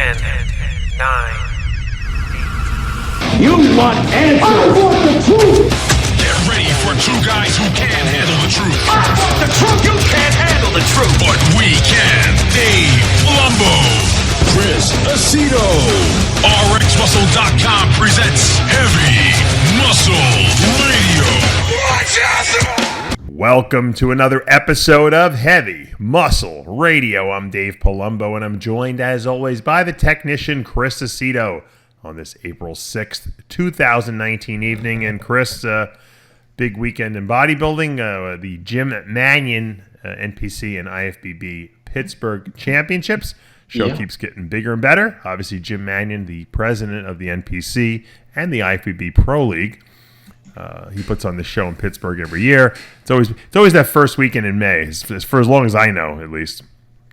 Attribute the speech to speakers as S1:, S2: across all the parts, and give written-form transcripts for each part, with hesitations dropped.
S1: 10, 9.
S2: You want answers? I want the truth!
S3: Get ready for two guys who can't handle the truth.
S1: I want the truth! You can't handle the truth!
S3: But we can. Dave Palumbo, Chris Aceto. RxMuscle.com presents Heavy Muscle Radio. Watch out!
S4: Welcome to another episode of Heavy Muscle Radio. I'm Dave Palumbo, and I'm joined, as always, by the technician Chris Aceto on this April 6th, 2019 evening. And Chris, big weekend in bodybuilding, the Jim Manion NPC and IFBB Pittsburgh Championships. Show keeps getting bigger and better. Obviously, Jim Manion, the president of the NPC and the IFBB Pro League. He puts on this show in Pittsburgh every year. It's always that first weekend in May, for as long as I know, at least.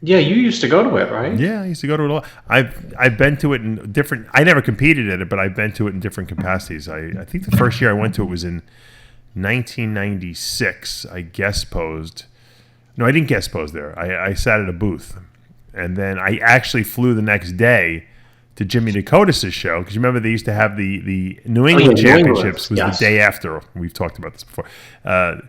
S5: Yeah, you used to go to it, right?
S4: Yeah, I used to go to it a lot. I've been to it in different. I never competed at it, but I've been to it in different capacities. I think the first year I went to it was in 1996. I guest posed. No, I didn't guest pose there. I sat at a booth, and then I actually flew the next day to Jimmy Dakotas' show, because you remember they used to have the New England Championships was the day after. We've talked about this before. The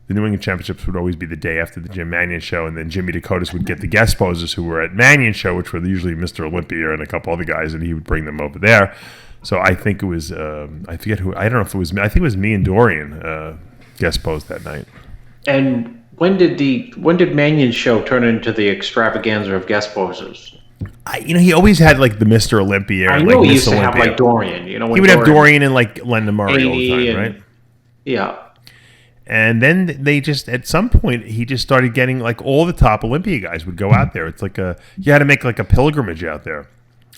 S4: New England Championships would always be the day after the Jim Manion show, and then Jimmy Dakotas would get the guest posers who were at Manion's show, which were usually Mr. Olympia and a couple other guys, and he would bring them over there. So I think it was, I forget who, I don't know if it was me, I think it was me and Dorian guest posed that night.
S5: And when did Manion's show turn into the extravaganza of guest posers?
S4: He always had like the Mr. Olympia.
S5: I know
S4: like
S5: he
S4: Miss
S5: used to
S4: Olympia.
S5: have like Dorian. He
S4: would have Dorian and like Glenda Murray all the time, right?
S5: Yeah.
S4: And then they just, at some point, he just started getting, like, all the top Olympia guys would go out there. It's like you had to make like a pilgrimage out there.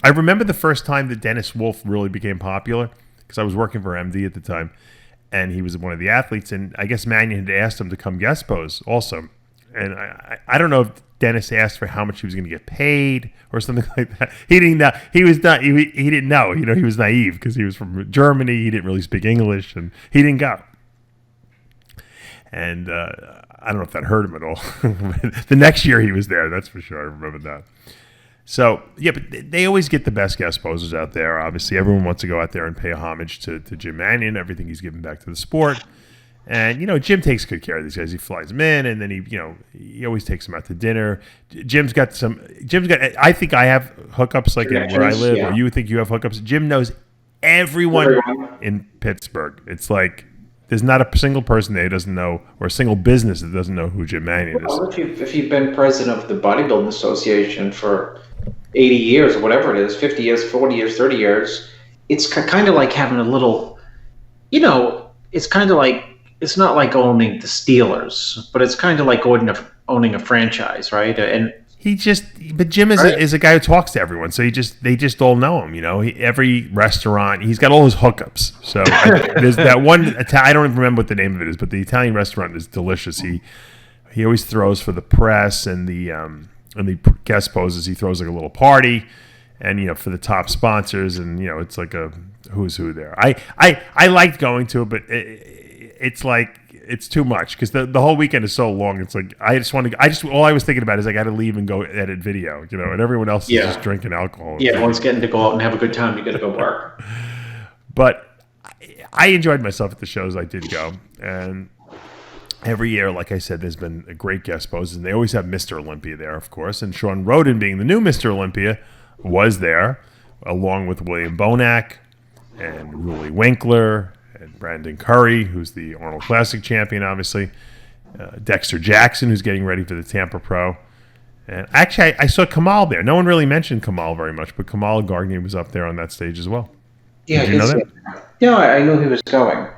S4: I remember the first time that Dennis Wolf really became popular, because I was working for MD at the time, and he was one of the athletes, and I guess Manion had asked him to come guest pose also. And I don't know if Dennis asked for how much he was going to get paid or something like that. He didn't know. He didn't know. He was naive because he was from Germany. He didn't really speak English, and he didn't go. And I don't know if that hurt him at all. The next year he was there, that's for sure. I remember that. So, yeah, but they always get the best guest posers out there. Obviously, everyone wants to go out there and pay homage to Jim Manion, everything he's given back to the sport. And, Jim takes good care of these guys. He flies them in, and then he always takes them out to dinner. I think I have hookups like where I live, or you think you have hookups. Jim knows everyone in Pittsburgh. It's like, there's not a single person there who doesn't know, or a single business that doesn't know who Jim Manion is.
S5: Well, if you've been president of the Bodybuilding Association for 80 years or whatever it is, 50 years, 40 years, 30 years, it's kind of like having a little, it's kind of like, it's not like owning the Steelers, but it's kind of like owning a franchise, right? And
S4: but Jim is a guy who talks to everyone, so they just all know him. Every restaurant, he's got all his hookups. So there's that one. I don't even remember what the name of it is, but the Italian restaurant is delicious. He always throws for the press and the guest poses. He throws like a little party, and for the top sponsors, and it's like a who's who there. I liked going to it, but it's like. It's too much because the whole weekend is so long. It's like all I was thinking about is I got to leave and go edit video, and everyone else is just drinking alcohol.
S5: Yeah, everyone's getting to go out and have a good time. You got to go work.
S4: But I enjoyed myself at the shows I did go, and every year, like I said, there's been a great guest poses, and they always have Mr. Olympia there, of course. And Shawn Rhoden, being the new Mr. Olympia, was there along with William Bonac and Roelly Winklaar. And Brandon Curry, who's the Arnold Classic champion, obviously. Dexter Jackson, who's getting ready for the Tampa Pro. And actually, I saw Kamal there. No one really mentioned Kamal very much, but Kamal Elgargni was up there on that stage as well.
S5: Yeah,
S4: Did you know that?
S5: Yeah, I knew he was going.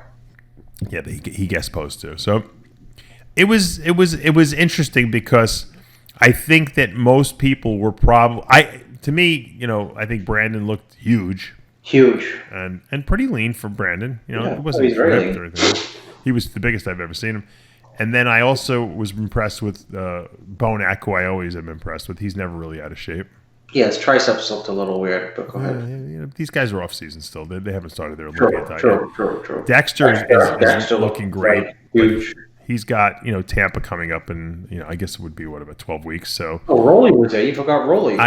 S4: Yeah, he guest posed too. So it was interesting because I think that most people were I think Brandon looked huge.
S5: Huge.
S4: And pretty lean for Brandon. It wasn't
S5: he's very
S4: ripped or anything. He was the biggest I've ever seen him. And then I also was impressed with Bonac, who I always am impressed with. He's never really out of shape.
S5: Yeah, his triceps looked a little weird, but go ahead.
S4: These guys are off season still. They haven't started their Olympia time yet.
S5: True.
S4: Dexter is looking great.
S5: Huge.
S4: he's got, Tampa coming up in, I guess it would be about 12 weeks. So
S5: Roelly was there. You forgot Roelly.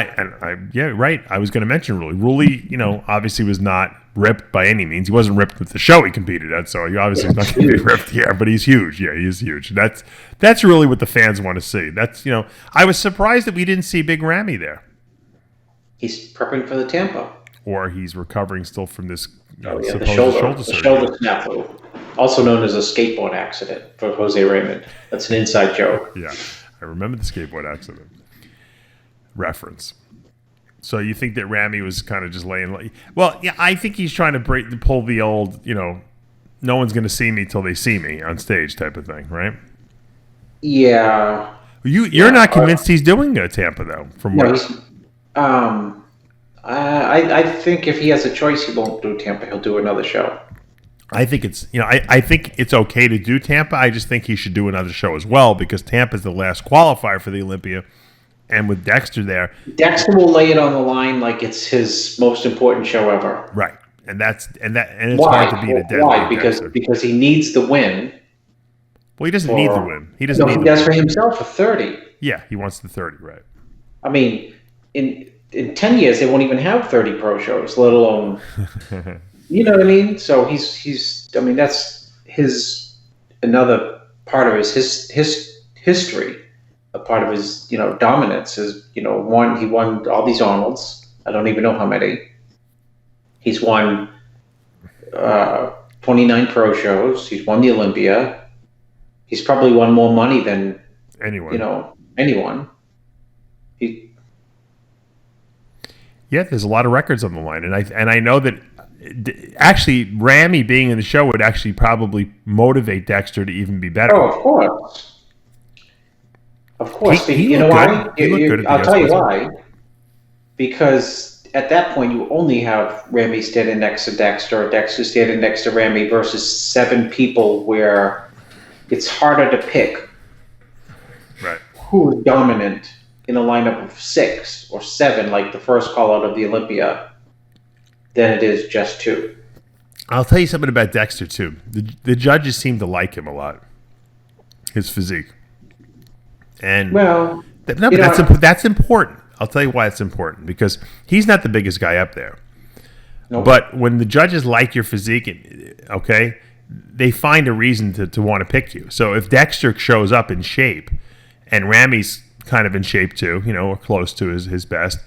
S4: Yeah, right. I was going to mention Roelly. Roelly, obviously was not ripped by any means. He wasn't ripped with the show he competed at, so he obviously is not going to be ripped here. But he's huge. Yeah, he is huge. That's really what the fans want to see. That's I was surprised that we didn't see Big Ramy there.
S5: He's prepping for the Tampa.
S4: Or he's recovering still from this
S5: the
S4: supposed surgery.
S5: shoulder snafu, also known as a skateboard accident for Jose Raymond. That's an inside joke.
S4: Yeah, I remember the skateboard accident reference. So you think that Ramy was kind of just laying? Well, yeah, I think he's trying to pull the old, no one's going to see me till they see me on stage type of thing, right?
S5: Yeah.
S4: You're not convinced he's doing Tampa though, from what?
S5: I think if he has a choice, he won't do Tampa. He'll do another show.
S4: I think it's I think it's okay to do Tampa. I just think he should do another show as well because Tampa's the last qualifier for the Olympia, and with Dexter there,
S5: Dexter will lay it on the line like it's his most important show ever.
S4: Right, and it's hard to beat a deadly.
S5: Why?
S4: Dexter.
S5: Because he needs the win.
S4: Well, he doesn't need the win. He doesn't.
S5: He does for himself for 30.
S4: Yeah, he wants the 30, right?
S5: I mean, in 10 years, they won't even have 30 pro shows, let alone, you know what I mean? So he's I mean, that's another part of his history, a part of his, dominance is, he won all these Arnolds. I don't even know how many. He's won 29 pro shows. He's won the Olympia. He's probably won more money than anyone.
S4: Yeah, there's a lot of records on the line, and I know that actually Ramy being in the show would actually probably motivate Dexter to even be better.
S5: Oh, of course.
S4: He
S5: you know why?
S4: I'll
S5: tell you why. Because at that point, you only have Ramy standing next to Dexter, or Dexter standing next to Ramy versus 7 people, where it's harder to pick who is dominant in a lineup of 6 or 7, like the first call out of the Olympia, than it is just 2.
S4: I'll tell you something about Dexter too. The judges seem to like him a lot, his physique, and that's important. I'll tell you why it's important, because he's not the biggest guy up there.
S5: Nope.
S4: But when the judges like your physique, okay, they find a reason to want to pick you. So if Dexter shows up in shape, and Ramy's kind of in shape too, or close to his best,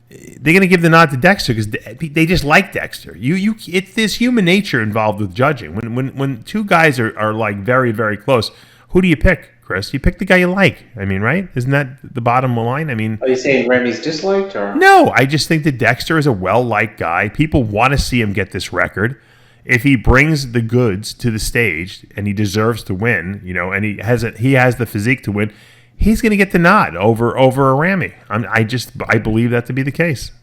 S4: they're going to give the nod to Dexter because they just like Dexter. There's human nature involved with judging. When 2 guys are like very, very close, who do you pick, Chris? You pick the guy you like. I mean, right? Isn't that the bottom line? I mean,
S5: are you saying Ramy's disliked, or
S4: no? I just think that Dexter is a well-liked guy. People want to see him get this record. If he brings the goods to the stage and he deserves to win, and he has the physique to win, he's going to get the nod over a Ramy. I believe that to be the case,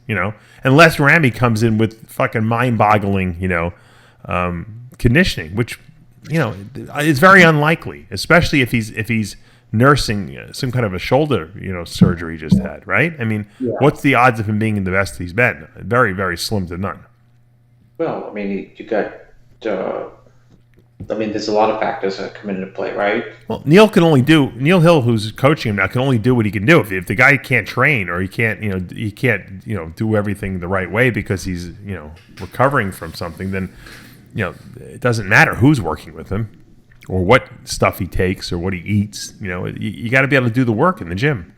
S4: unless Ramy comes in with fucking mind-boggling, conditioning, which, is very unlikely, especially if he's nursing some kind of a shoulder, surgery he just had, right? I mean, What's the odds of him being the best he's been? Very, very slim to none.
S5: Well, I mean, you got. There's a lot of factors that come into play, right?
S4: Well, Neil Hill, who's coaching him now, can only do what he can do. If the guy can't train, or he can't do everything the right way because he's, recovering from something, then, it doesn't matter who's working with him or what stuff he takes or what he eats. You got to be able to do the work in the gym.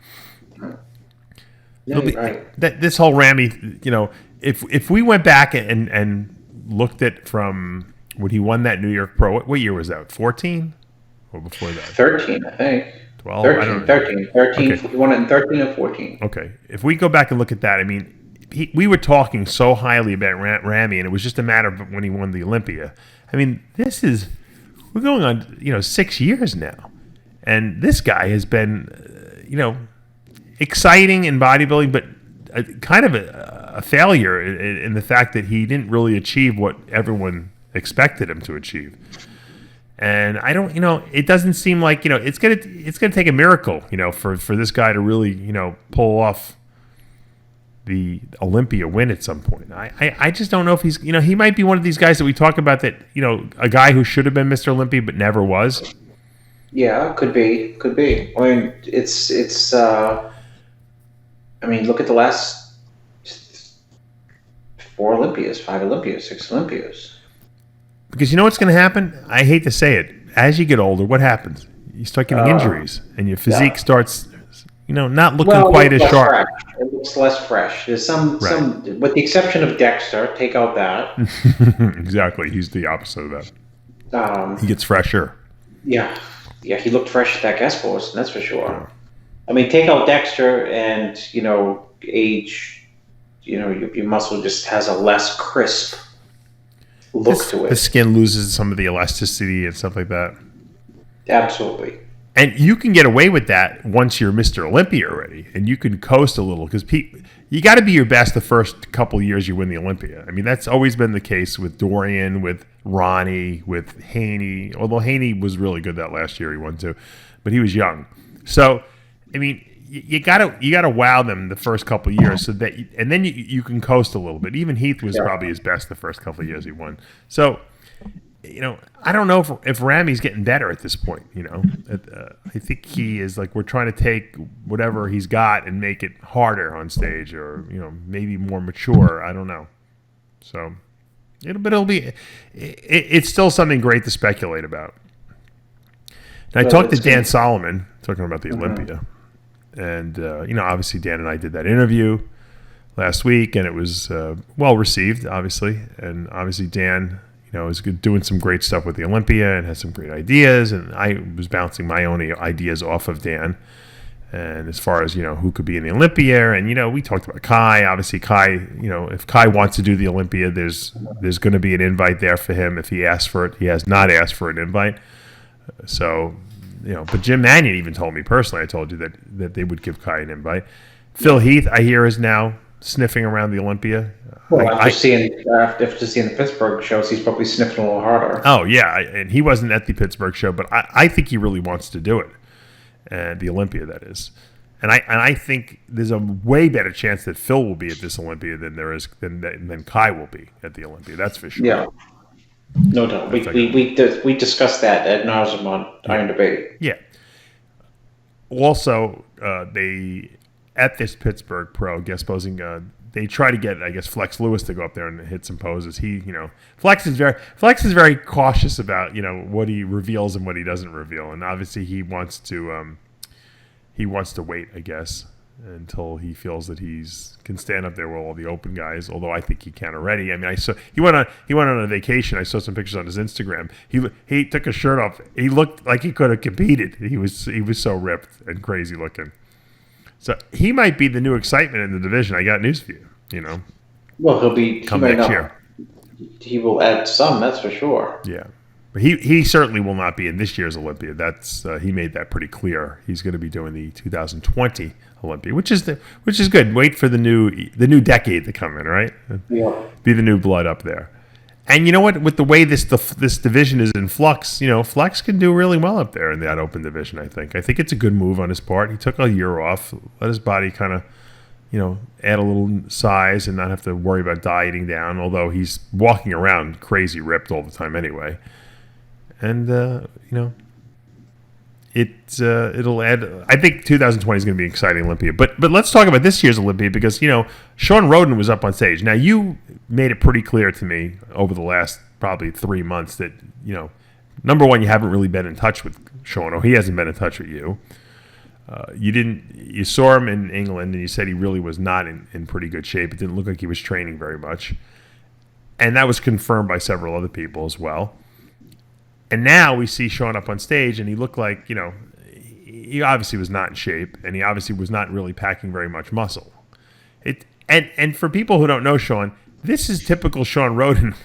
S5: Yeah, right.
S4: This whole Ramy, if we went back and looked at from when he won that New York Pro, what year was that? 14 or before that?
S5: 13, I think.
S4: 12?
S5: 13. Okay. He won it in 13 or 14.
S4: Okay. If we go back and look at that, I mean, we were talking so highly about Ramy, and it was just a matter of when he won the Olympia. I mean, we're going on, 6 years now. And this guy has been, exciting in bodybuilding, but kind of a failure in the fact that he didn't really achieve what everyone expected him to achieve. And I don't, it doesn't seem like, it's gonna take a miracle, for this guy to really, pull off the Olympia win at some point. I just don't know if he's, he might be one of these guys that we talk about that, a guy who should have been Mr. Olympia but never was.
S5: Yeah, could be. I mean, it's. I mean, look at the last 4 Olympias, 5 Olympias, 6 Olympias.
S4: Because you know what's going to happen? I hate to say it. As you get older, what happens? You start getting injuries, and your physique starts, not looking quite as sharp.
S5: Fresh. It looks less fresh. There's some, with the exception of Dexter, take out that.
S4: Exactly. He's the opposite of that. He gets fresher.
S5: Yeah, he looked fresh at that guest post, that's for sure. Yeah. I mean, take out Dexter and, age, your muscle just has a less crisp look to it.
S4: The skin loses some of the elasticity and stuff like that.
S5: Absolutely.
S4: And you can get away with that once you're Mr. Olympia already, and you can coast a little because you got to be your best the first couple of years you win the Olympia. I mean, that's always been the case with Dorian, with Ronnie, with Haney. Although Haney was really good that last year he won too, but he was young. So, I mean, you gotta wow them the first couple of years, and then you can coast a little bit. Even Heath was probably his best the first couple of years he won. So, I don't know if Rami's getting better at this point. I think he is like, we're trying to take whatever he's got and make it harder on stage, or maybe more mature. I don't know. So it's still something great to speculate about. And I talked to Dan Solomon talking about the Olympia, and obviously Dan and I did that interview last week, and it was well received, obviously, and obviously Dan. Is doing some great stuff with the Olympia and has some great ideas, and I was bouncing my own ideas off of Dan. And as far as who could be in the Olympia, and we talked about Kai. Obviously, Kai. If Kai wants to do the Olympia, there's going to be an invite there for him if he asks for it. He has not asked for an invite, so But Jim Mannion even told me personally. I told you that they would give Kai an invite. Phil Heath, I hear, is now sniffing around the Olympia.
S5: Well, after seeing the Pittsburgh shows, he's probably sniffing a little harder.
S4: Oh yeah, and he wasn't at the Pittsburgh show, but I think he really wants to do it, the Olympia, that is. And I think there's a way better chance that Phil will be at this Olympia than Kai will be at the Olympia. That's for sure.
S5: Yeah, no doubt. We discussed that ad nauseum on Iron Debate.
S4: Yeah. Also, they at this Pittsburgh Pro guest posing. They try to get, I guess, Flex Lewis to go up there and hit some poses. Flex is very cautious about what he reveals and what he doesn't reveal, and obviously he wants to wait, I guess, until he feels that can stand up there with all the open guys. Although I think he can already. I mean, I saw he went on a vacation. I saw some pictures on his Instagram. He took his shirt off. He looked like he could have competed. He was so ripped and crazy looking. So he might be the new excitement in the division. I got news for you.
S5: Well, he'll be
S4: come next year.
S5: He will add some, that's for sure.
S4: Yeah, but he certainly will not be in this year's Olympia. That's he made that pretty clear. He's going to be doing the 2020 Olympia, which is good. Wait for the new decade to come in, right?
S5: Yeah,
S4: be the new blood up there. And you know what? With the way this division is in flux, Flex can do really well up there in that open division. I think it's a good move on his part. He took a year off, let his body kind of, add a little size and not have to worry about dieting down. Although he's walking around crazy ripped all the time anyway. And it'll add. I think 2020 is going to be an exciting Olympia. But let's talk about this year's Olympia because Shawn Rhoden was up on stage. Now you made it pretty clear to me over the last probably 3 months that number one, you haven't really been in touch with Shawn, or he hasn't been in touch with you. You saw him in England and you said he really was not in pretty good shape. It didn't look like he was training very much, and that was confirmed by several other people as well. And now we see Shawn up on stage, and he looked like, he obviously was not in shape, and he obviously was not really packing very much muscle. And for people who don't know Shawn, this is typical Shawn Rhoden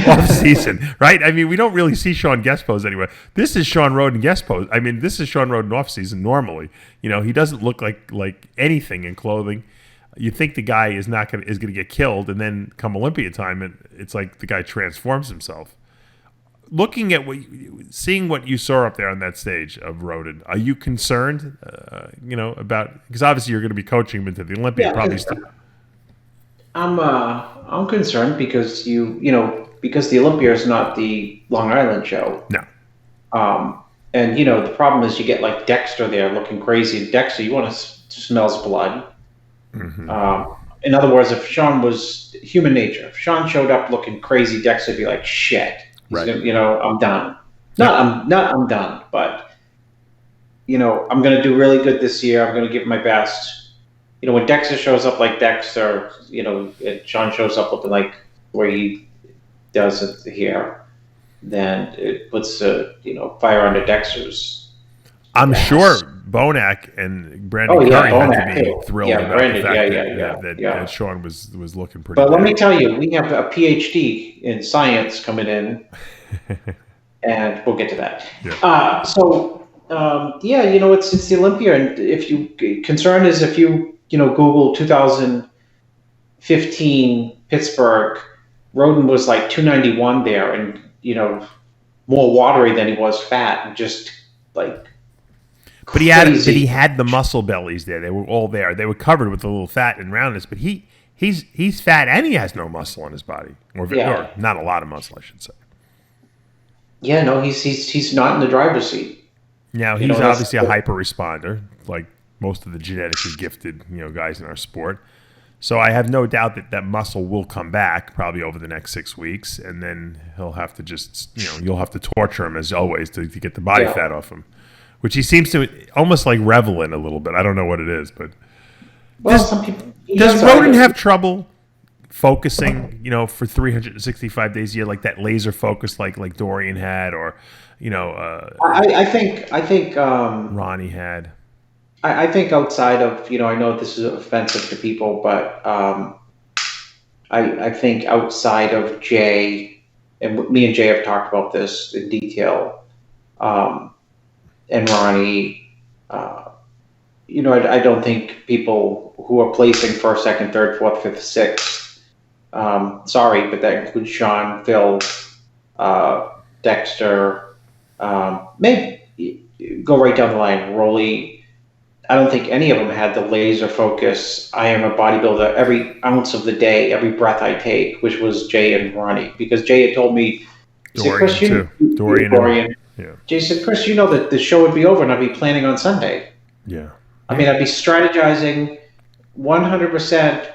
S4: off season, right? I mean, we don't really see Shawn guest pose anyway. This is Shawn Rhoden guest pose. I mean, this is Shawn Rhoden off season normally. He doesn't look like anything in clothing. You think the guy is going to get killed, and then come Olympia time, it's like the guy transforms himself. Looking at seeing what you saw up there on that stage of Rhoden, are you concerned? About, because obviously you're going to be coaching him into the Olympia.
S5: Yeah,
S4: probably still.
S5: I'm concerned because because the Olympia is not the Long Island show.
S4: No.
S5: And, you know, the problem is you get like Dexter there looking crazy. And Dexter, you want to smells blood. In other words, if Shawn was human nature, if Shawn showed up looking crazy, Dexter would be like, shit, you know, I'm done. I'm done, but, you know, I'm going to do really good this year. I'm going to give my best. You know, when Dexter shows up like Dexter, you know, and Shawn shows up looking like where he does it here, then it puts, you know, fire under Dexter's.
S4: I'm sure Bonac and Brandon Curry had to be thrilled about the fact that Shawn was looking pretty good.
S5: But let me tell you, we have a PhD in science coming in, and we'll get to that.
S4: Yeah.
S5: You know, it's the Olympia, and if you Google 2015 Pittsburgh, Rhoden was like 291 there, and, you know, more watery than he was fat, and just like.
S4: But he had the muscle bellies there. They were all there. They were covered with a little fat and roundness. But he's fat and he has no muscle on his body, or not a lot of muscle, I should say.
S5: Yeah, no, he's not in the driver's seat.
S4: Now he's obviously a hyper responder, like most of the genetically gifted, you know, guys in our sport. So I have no doubt that muscle will come back probably over the next 6 weeks, and then he'll have to just, you know, you'll have to torture him as always to get the body fat off him. Which he seems to almost like revel in a little bit. I don't know what it is, but
S5: some people,
S4: does Rhoden have trouble focusing, you know, for 365 days a year, like that laser focus, like Dorian had, or, you know,
S5: I think
S4: Ronnie had.
S5: I think outside of, you know, I know this is offensive to people, but I think outside of Jay, and me and Jay have talked about this in detail. And Ronnie, you know, I don't think people who are placing first, second, third, fourth, fifth, sixth, sorry, but that includes Shawn, Phil, Dexter, maybe go right down the line, Roelly. I don't think any of them had the laser focus. I am a bodybuilder every ounce of the day, every breath I take, which was Jay and Ronnie, because Jay had told me, Dorian. Yeah. Jay said, Chris, you know that the show would be over and I'd be planning on Sunday.
S4: Yeah.
S5: I mean, I'd be strategizing 100%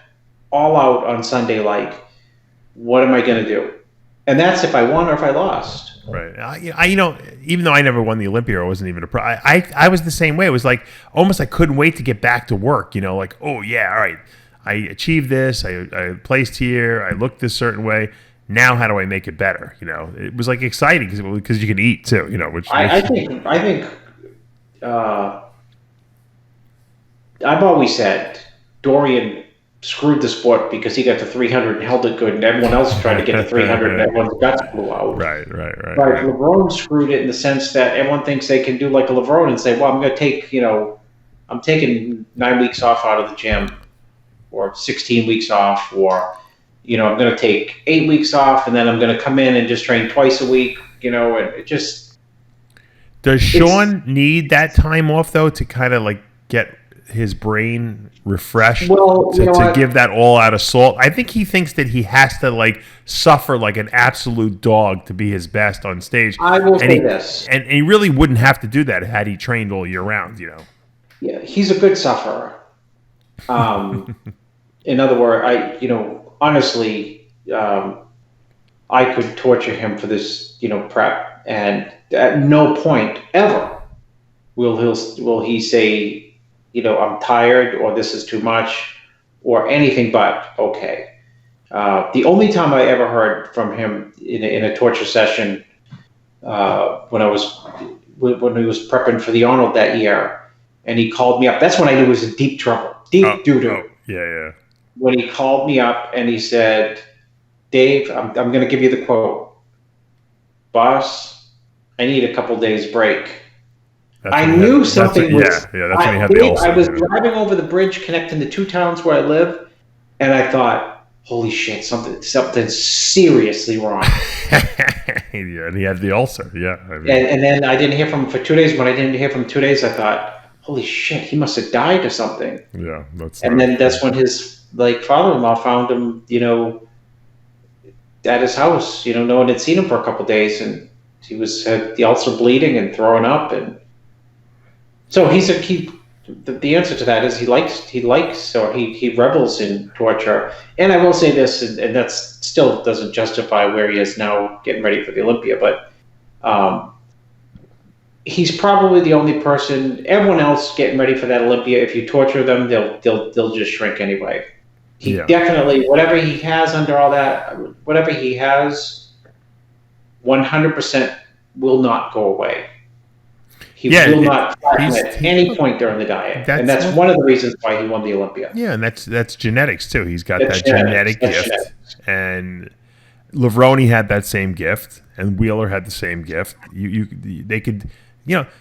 S5: all out on Sunday, like, what am I going to do? And that's if I won or if I lost.
S4: Right. I you know, even though I never won the Olympia, I wasn't even a pro. I was the same way. It was like almost I couldn't wait to get back to work, you know, like, oh, yeah, all right, I achieved this. I placed here. I looked this certain way. Now, how do I make it better? You know, it was like exciting because you can eat too. You know, which
S5: I think I've always said Dorian screwed the sport because he got to 300 and held it good, and everyone else tried to get to 300 and everyone's guts blew out.
S4: Right.
S5: But LeBron screwed it in the sense that everyone thinks they can do like a LeBron and say, well, I'm going to take, you know, I'm taking 9 weeks off out of the gym, or 16 weeks off, or, you know, I'm going to take 8 weeks off, and then I'm going to come in and just train twice a week, you know, and it just...
S4: Does Shawn need that time off, though, to kind of, like, get his brain refreshed, to give that all-out assault? I think he thinks that he has to, like, suffer like an absolute dog to be his best on stage.
S5: I will say this.
S4: And he really wouldn't have to do that had he trained all year round, you know?
S5: Yeah, he's a good sufferer. In other words, honestly, I could torture him for this, you know, prep, and at no point ever will he say, you know, I'm tired, or this is too much, or anything but okay. The only time I ever heard from him in a torture session when he was prepping for the Arnold that year, and he called me up. That's when I knew he was in deep trouble, deep doo-doo.
S4: Yeah.
S5: When he called me up and he said, Dave, I'm going to give you the quote. Boss, I need a couple days break. I knew something was...
S4: that's when he had the ulcer.
S5: I was driving over the bridge connecting the two towns where I live, and I thought, holy shit, something's seriously wrong.
S4: Yeah, and he had the ulcer, yeah. I mean,
S5: and then I didn't hear from him for 2 days. When I didn't hear from him 2 days, I thought, holy shit, he must have died or something.
S4: Yeah,
S5: that's when his father-in-law found him, you know, at his house. You know, no one had seen him for a couple of days, and he had the ulcer bleeding and throwing up, and so the answer to that is he revels in torture. And I will say this, and that still doesn't justify where he is now getting ready for the Olympia, but he's probably the only person. Everyone else getting ready for that Olympia, if you torture them, they'll just shrink anyway. He definitely, whatever he has under all that, whatever he has, 100% will not go away. He will not flatten at any point during the diet, and that's one of the reasons why he won the Olympia. Yeah, and
S4: that's genetics too. He's got that genetic gift, and Levrone had that same gift, and Wheeler had the same gift. They could.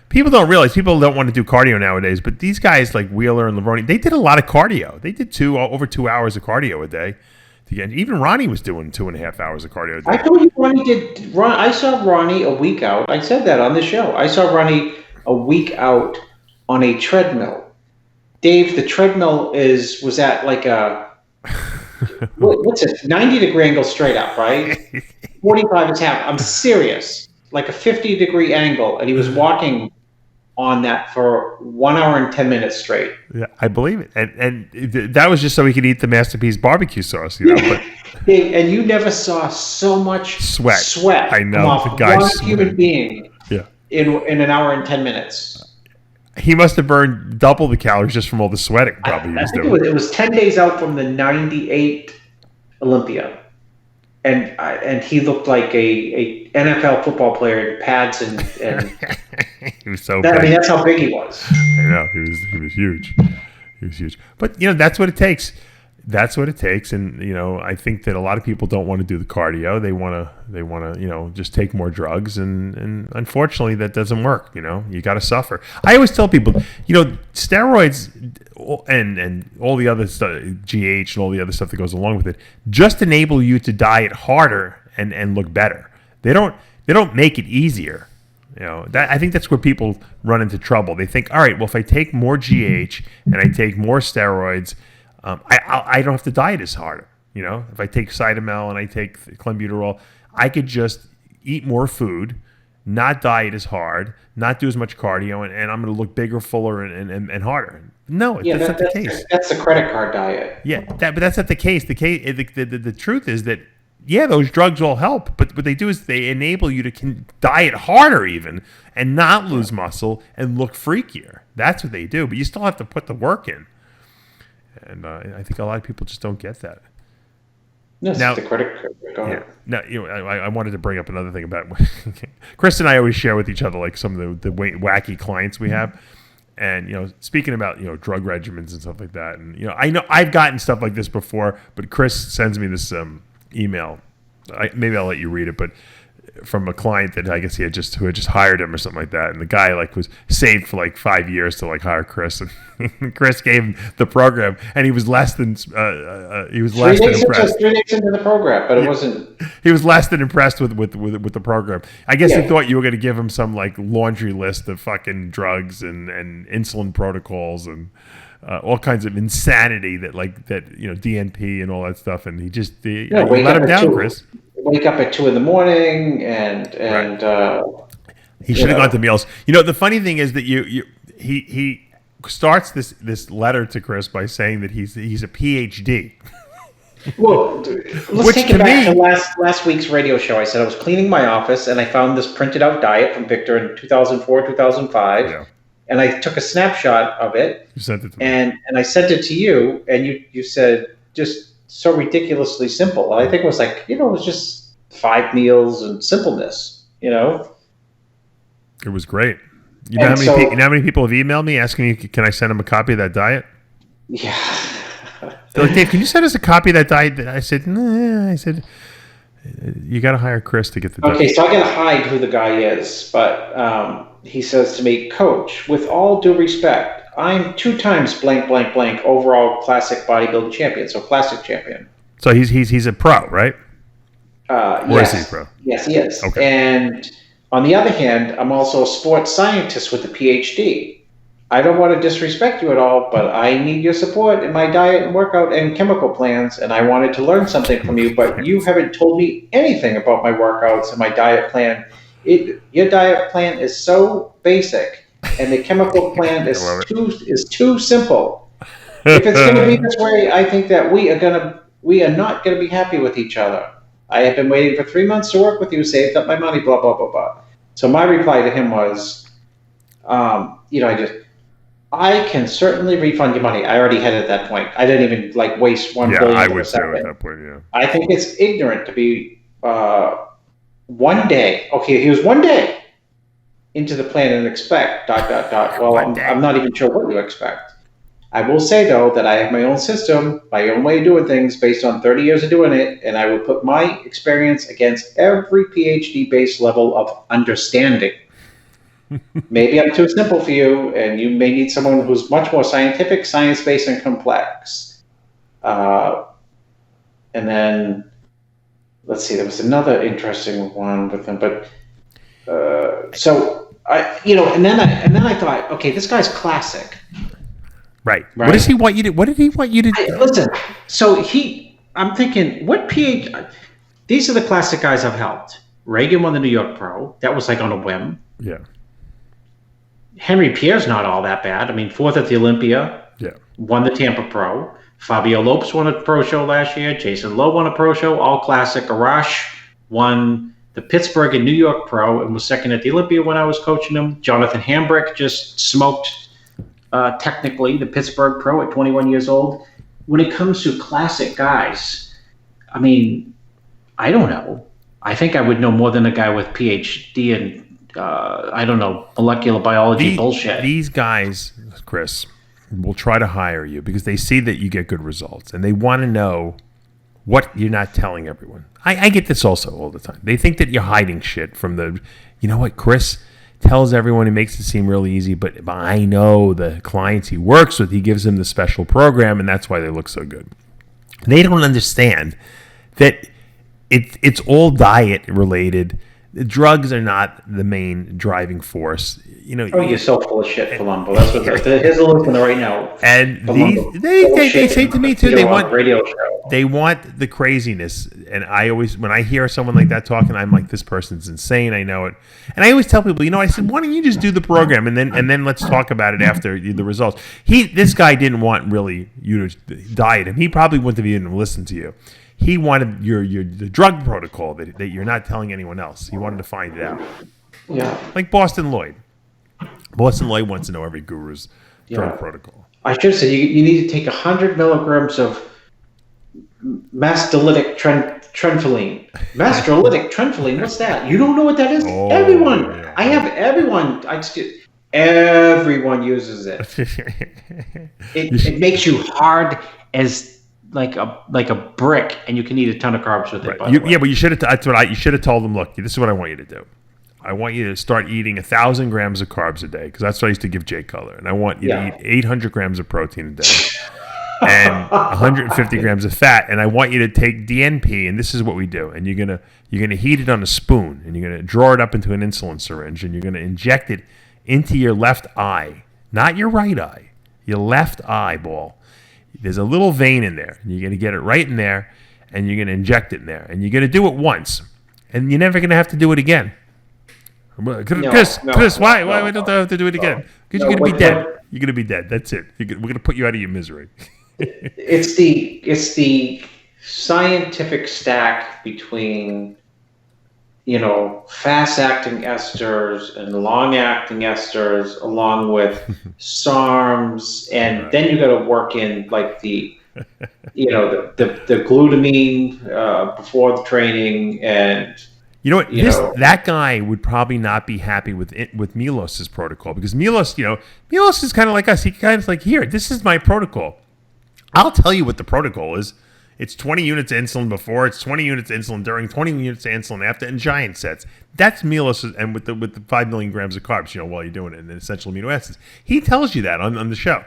S4: People don't realize, people don't want to do cardio nowadays, but these guys like Wheeler and Levrone, they did a lot of cardio. They did over 2 hours of cardio a day. Even Ronnie was doing 2.5 hours of cardio a day.
S5: I told you Ronnie did. I saw Ronnie a week out. I said that on the show. I saw Ronnie a week out on a treadmill. Dave, the treadmill was at like a what's it? 90-degree angle straight up, right? 45 is half. I'm serious. Like a 50-degree angle, and he was walking on that for 1 hour and 10 minutes straight.
S4: Yeah, I believe it, and that was just so he could eat the Masterpiece barbecue sauce, But,
S5: and you never saw so much sweat.
S4: I know,
S5: come off
S4: the guy's
S5: one human being.
S4: Yeah.
S5: In an hour and 10 minutes.
S4: He must have burned double the calories just from all the sweating. Probably
S5: I think it was 10 days out from the '98 Olympia. And he looked like a NFL football player in pads and
S4: he was so big.
S5: I mean, that's how big he was.
S4: I know, he was huge. He was huge. But that's what it takes. That's what it takes. And I think that a lot of people don't want to do the cardio. They want to just take more drugs, and unfortunately that doesn't work. You got to suffer. I always tell people, steroids and all the other stuff, GH and all the other stuff that goes along with it, just enable you to diet harder and look better. They don't make it easier. I think that's where people run into trouble. They think, all right, well, if I take more GH and I take more steroids, I don't have to diet as hard. If I take Cytomel and I take clenbuterol, I could just eat more food, not diet as hard, not do as much cardio, and I'm going to look bigger, fuller, and harder. No, that's not the case.
S5: That's the credit card diet.
S4: Yeah, but that's not the case. The truth is that, those drugs all help, but what they do is they enable you to diet harder even and not lose muscle and look freakier. That's what they do, but you still have to put the work in. And I think a lot of people just don't get that.
S5: No, now, the credit card.
S4: Now, I wanted to bring up another thing about Chris and I always share with each other like some of the wacky clients we have, and speaking about drug regimens and stuff like that, and I know I've gotten stuff like this before, but Chris sends me this email. Maybe I'll let you read it, but from a client that I guess who had just hired him or something like that, and the guy was saved for 5 years to hire Chris, and Chris gave him the program, and he was less than impressed.
S5: 3 days into the program, but it wasn't.
S4: He was less than impressed with the program. I guess he thought you were going to give him some laundry list of fucking drugs and insulin protocols and all kinds of insanity that DNP and all that stuff, and he just let him down, Chris.
S5: Wake up at 2 a.m. and
S4: he should have gone to meals. The funny thing is that he starts this letter to Chris by saying that he's a PhD.
S5: Well, let's take it back to last week's radio show. I said I was cleaning my office and I found this printed out diet from Victor in 2004, 2005. Yeah. And I took a snapshot of it. You sent it to me. And I sent it to you, and you said just so ridiculously simple. I think it was it was just 5 meals and simpleness, It
S4: was great. You know how many people have emailed me asking me, can I send them a copy of that diet?
S5: Yeah.
S4: They're like, Dave, can you send us a copy of that diet? I said, nah. I said, you got to hire Chris to get the diet.
S5: Okay, so I got to hide who the guy is, but he says to me, Coach, with all due respect, I'm 2 times blank, blank, blank overall classic bodybuilding champion, so classic champion.
S4: So he's a pro, right?
S5: Yes.
S4: Is he pro?
S5: Yes, he is.
S4: Okay.
S5: And on the other hand, I'm also a sports scientist with a PhD. I don't want to disrespect you at all, but I need your support in my diet and workout and chemical plans, and I wanted to learn something from you, but you haven't told me anything about my workouts and my diet plan, Your diet plan is so basic, and the chemical plan is too simple. If it's going to be this way, I think that we are not going to be happy with each other. I have been waiting for 3 months to work with you, saved up my money, blah blah blah blah. So my reply to him was, I can certainly refund your money. I already had it at that point. I didn't even waste $1 billion.
S4: I would say at that point. Yeah, I
S5: think it's ignorant to be 1 day. Okay, he was 1 day into the plan and expect ... Well, I'm not even sure what you expect. I will say though that I have my own system, my own way of doing things based on 30 years of doing it, and I will put my experience against every PhD-based level of understanding. Maybe I'm too simple for you, and you may need someone who's much more scientific, science-based, and complex. And then, let's see, there was another interesting one with him, but so and then I thought, okay, this guy's classic.
S4: Right. What does he want you to? What did he want you to do?
S5: Listen. So I'm thinking, what PhD? These are the classic guys I've helped. Reagan won the New York Pro. That was on a whim.
S4: Yeah.
S5: Henry Pierre's not all that bad. I mean, 4th at the Olympia.
S4: Yeah.
S5: Won the Tampa Pro. Fabio Lopes won a pro show last year. Jason Lowe won a pro show. All classic. Arash won the Pittsburgh and New York Pro and was second at the Olympia when I was coaching him. Jonathan Hambrick just smoked. Technically, the Pittsburgh Pro at 21 years old. When it comes to classic guys, I mean, I don't know. I think I would know more than a guy with PhD in, molecular biology bullshit.
S4: These guys, Chris, will try to hire you because they see that you get good results, and they want to know what you're not telling everyone. I get this also all the time. They think that you're hiding shit from the, you know what, Chris tells everyone, he makes it seem really easy, but I know the clients he works with, he gives them the special program, and that's why they look so good. They don't understand that it's all diet related. The drugs are not the main driving force.
S5: You're so full of shit, Palumbo. That's what here's a listener right now.
S4: And they say to me too, they want radio show. They want the craziness. And I always, when I hear someone like that talking, I'm like, this person's insane. I know it. And I always tell people, I said, why don't you just do the program and then let's talk about it after the results. This guy didn't want really you to diet him. He probably wouldn't have even listened to you. He wanted the drug protocol that you're not telling anyone else. He wanted to find it out.
S5: Yeah.
S4: Like Boston Lloyd. Boston Lloyd wants to know every guru's drug protocol.
S5: I should say you need to take 100 milligrams of mastolytic trenphyline. Mastolytic trenphyline, what's that? You don't know what that is? Everyone. Yeah. I have everyone. Everyone uses it. It makes you hard as like a brick, and you can eat a ton of carbs with it.
S4: Right. But you should have. You should have told them, look, this is what I want you to do. I want you to start eating 1,000 grams of carbs a day, because that's what I used to give Jay Cutler, and I want you to eat 800 grams of protein a day, and 150 grams of fat, and I want you to take DNP, and this is what we do, and you're gonna heat it on a spoon, and you're gonna draw it up into an insulin syringe, and you're gonna inject it into your left eye, not your right eye, your left eyeball. There's a little vein in there, and you're going to get it right in there, and you're going to inject it in there, and you're going to do it once, and you're never going to have to do it again. Chris, why don't I have to do it again? Because you're going to be dead. You're going to be dead. That's it. We're going to put you out of your misery.
S5: It's the scientific stack between fast-acting esters and long-acting esters, along with SARMs, and then you got to work in the glutamine before the training, and
S4: that guy would probably not be happy with Milos's protocol, because Milos is kind of like us. He kind of like, here, this is my protocol. I'll tell you what the protocol is. It's 20 units of insulin before, it's 20 units of insulin during, 20 units of insulin after, and giant sets. That's Milos, and with the 5 million grams of carbs, while you're doing it, and the essential amino acids. He tells you that on the show.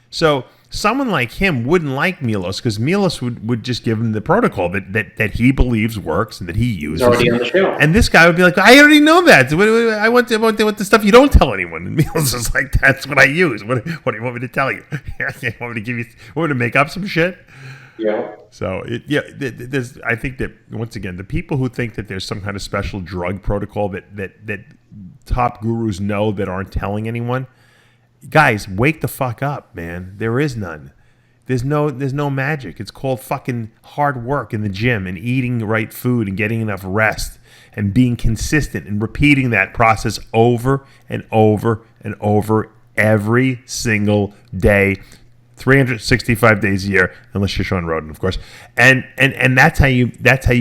S4: So someone like him wouldn't like Milos, because Milos would just give him the protocol that he believes works and that he uses.
S5: It's already on the show.
S4: And this guy would be like, I already know that. I want the stuff you don't tell anyone. And Milos is like, that's what I use. What do you want me to tell you? You want me to make up some shit?
S5: Yeah.
S4: So there's. I think that once again, the people who think that there's some kind of special drug protocol that top gurus know that aren't telling anyone, guys, wake the fuck up, man. There is none. There's no magic. It's called fucking hard work in the gym and eating the right food and getting enough rest and being consistent and repeating that process over and over and over every single day, 365 days a year, unless you're Shawn Rhoden, of course. And that's how you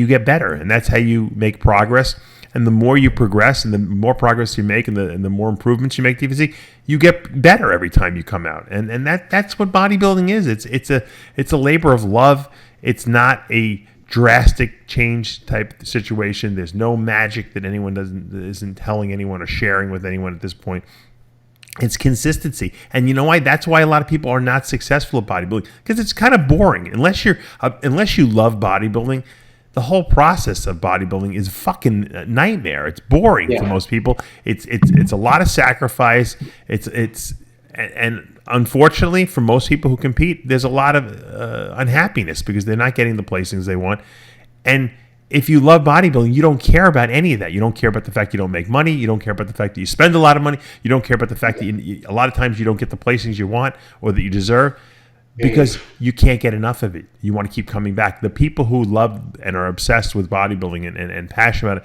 S4: get better, and that's how you make progress. And the more you progress and the more progress you make and the more improvements you make to your physique, you get better every time you come out. And that's what bodybuilding is. It's a labor of love. It's not a drastic change type situation. There's no magic that anyone isn't telling anyone or sharing with anyone at this point. It's consistency. And you know why? That's why a lot of people are not successful at bodybuilding, because it's kind of boring. Unless you love bodybuilding, the whole process of bodybuilding is fucking a nightmare. It's boring for most people. It's a lot of sacrifice. And unfortunately for most people who compete, there's a lot of unhappiness because they're not getting the placings they want. And if you love bodybuilding, you don't care about any of that. You don't care about the fact you don't make money. You don't care about the fact that you spend a lot of money. You don't care about the fact that a lot of times you don't get the placings you want or that you deserve, because you can't get enough of it. You want to keep coming back. The people who love and are obsessed with bodybuilding and passionate about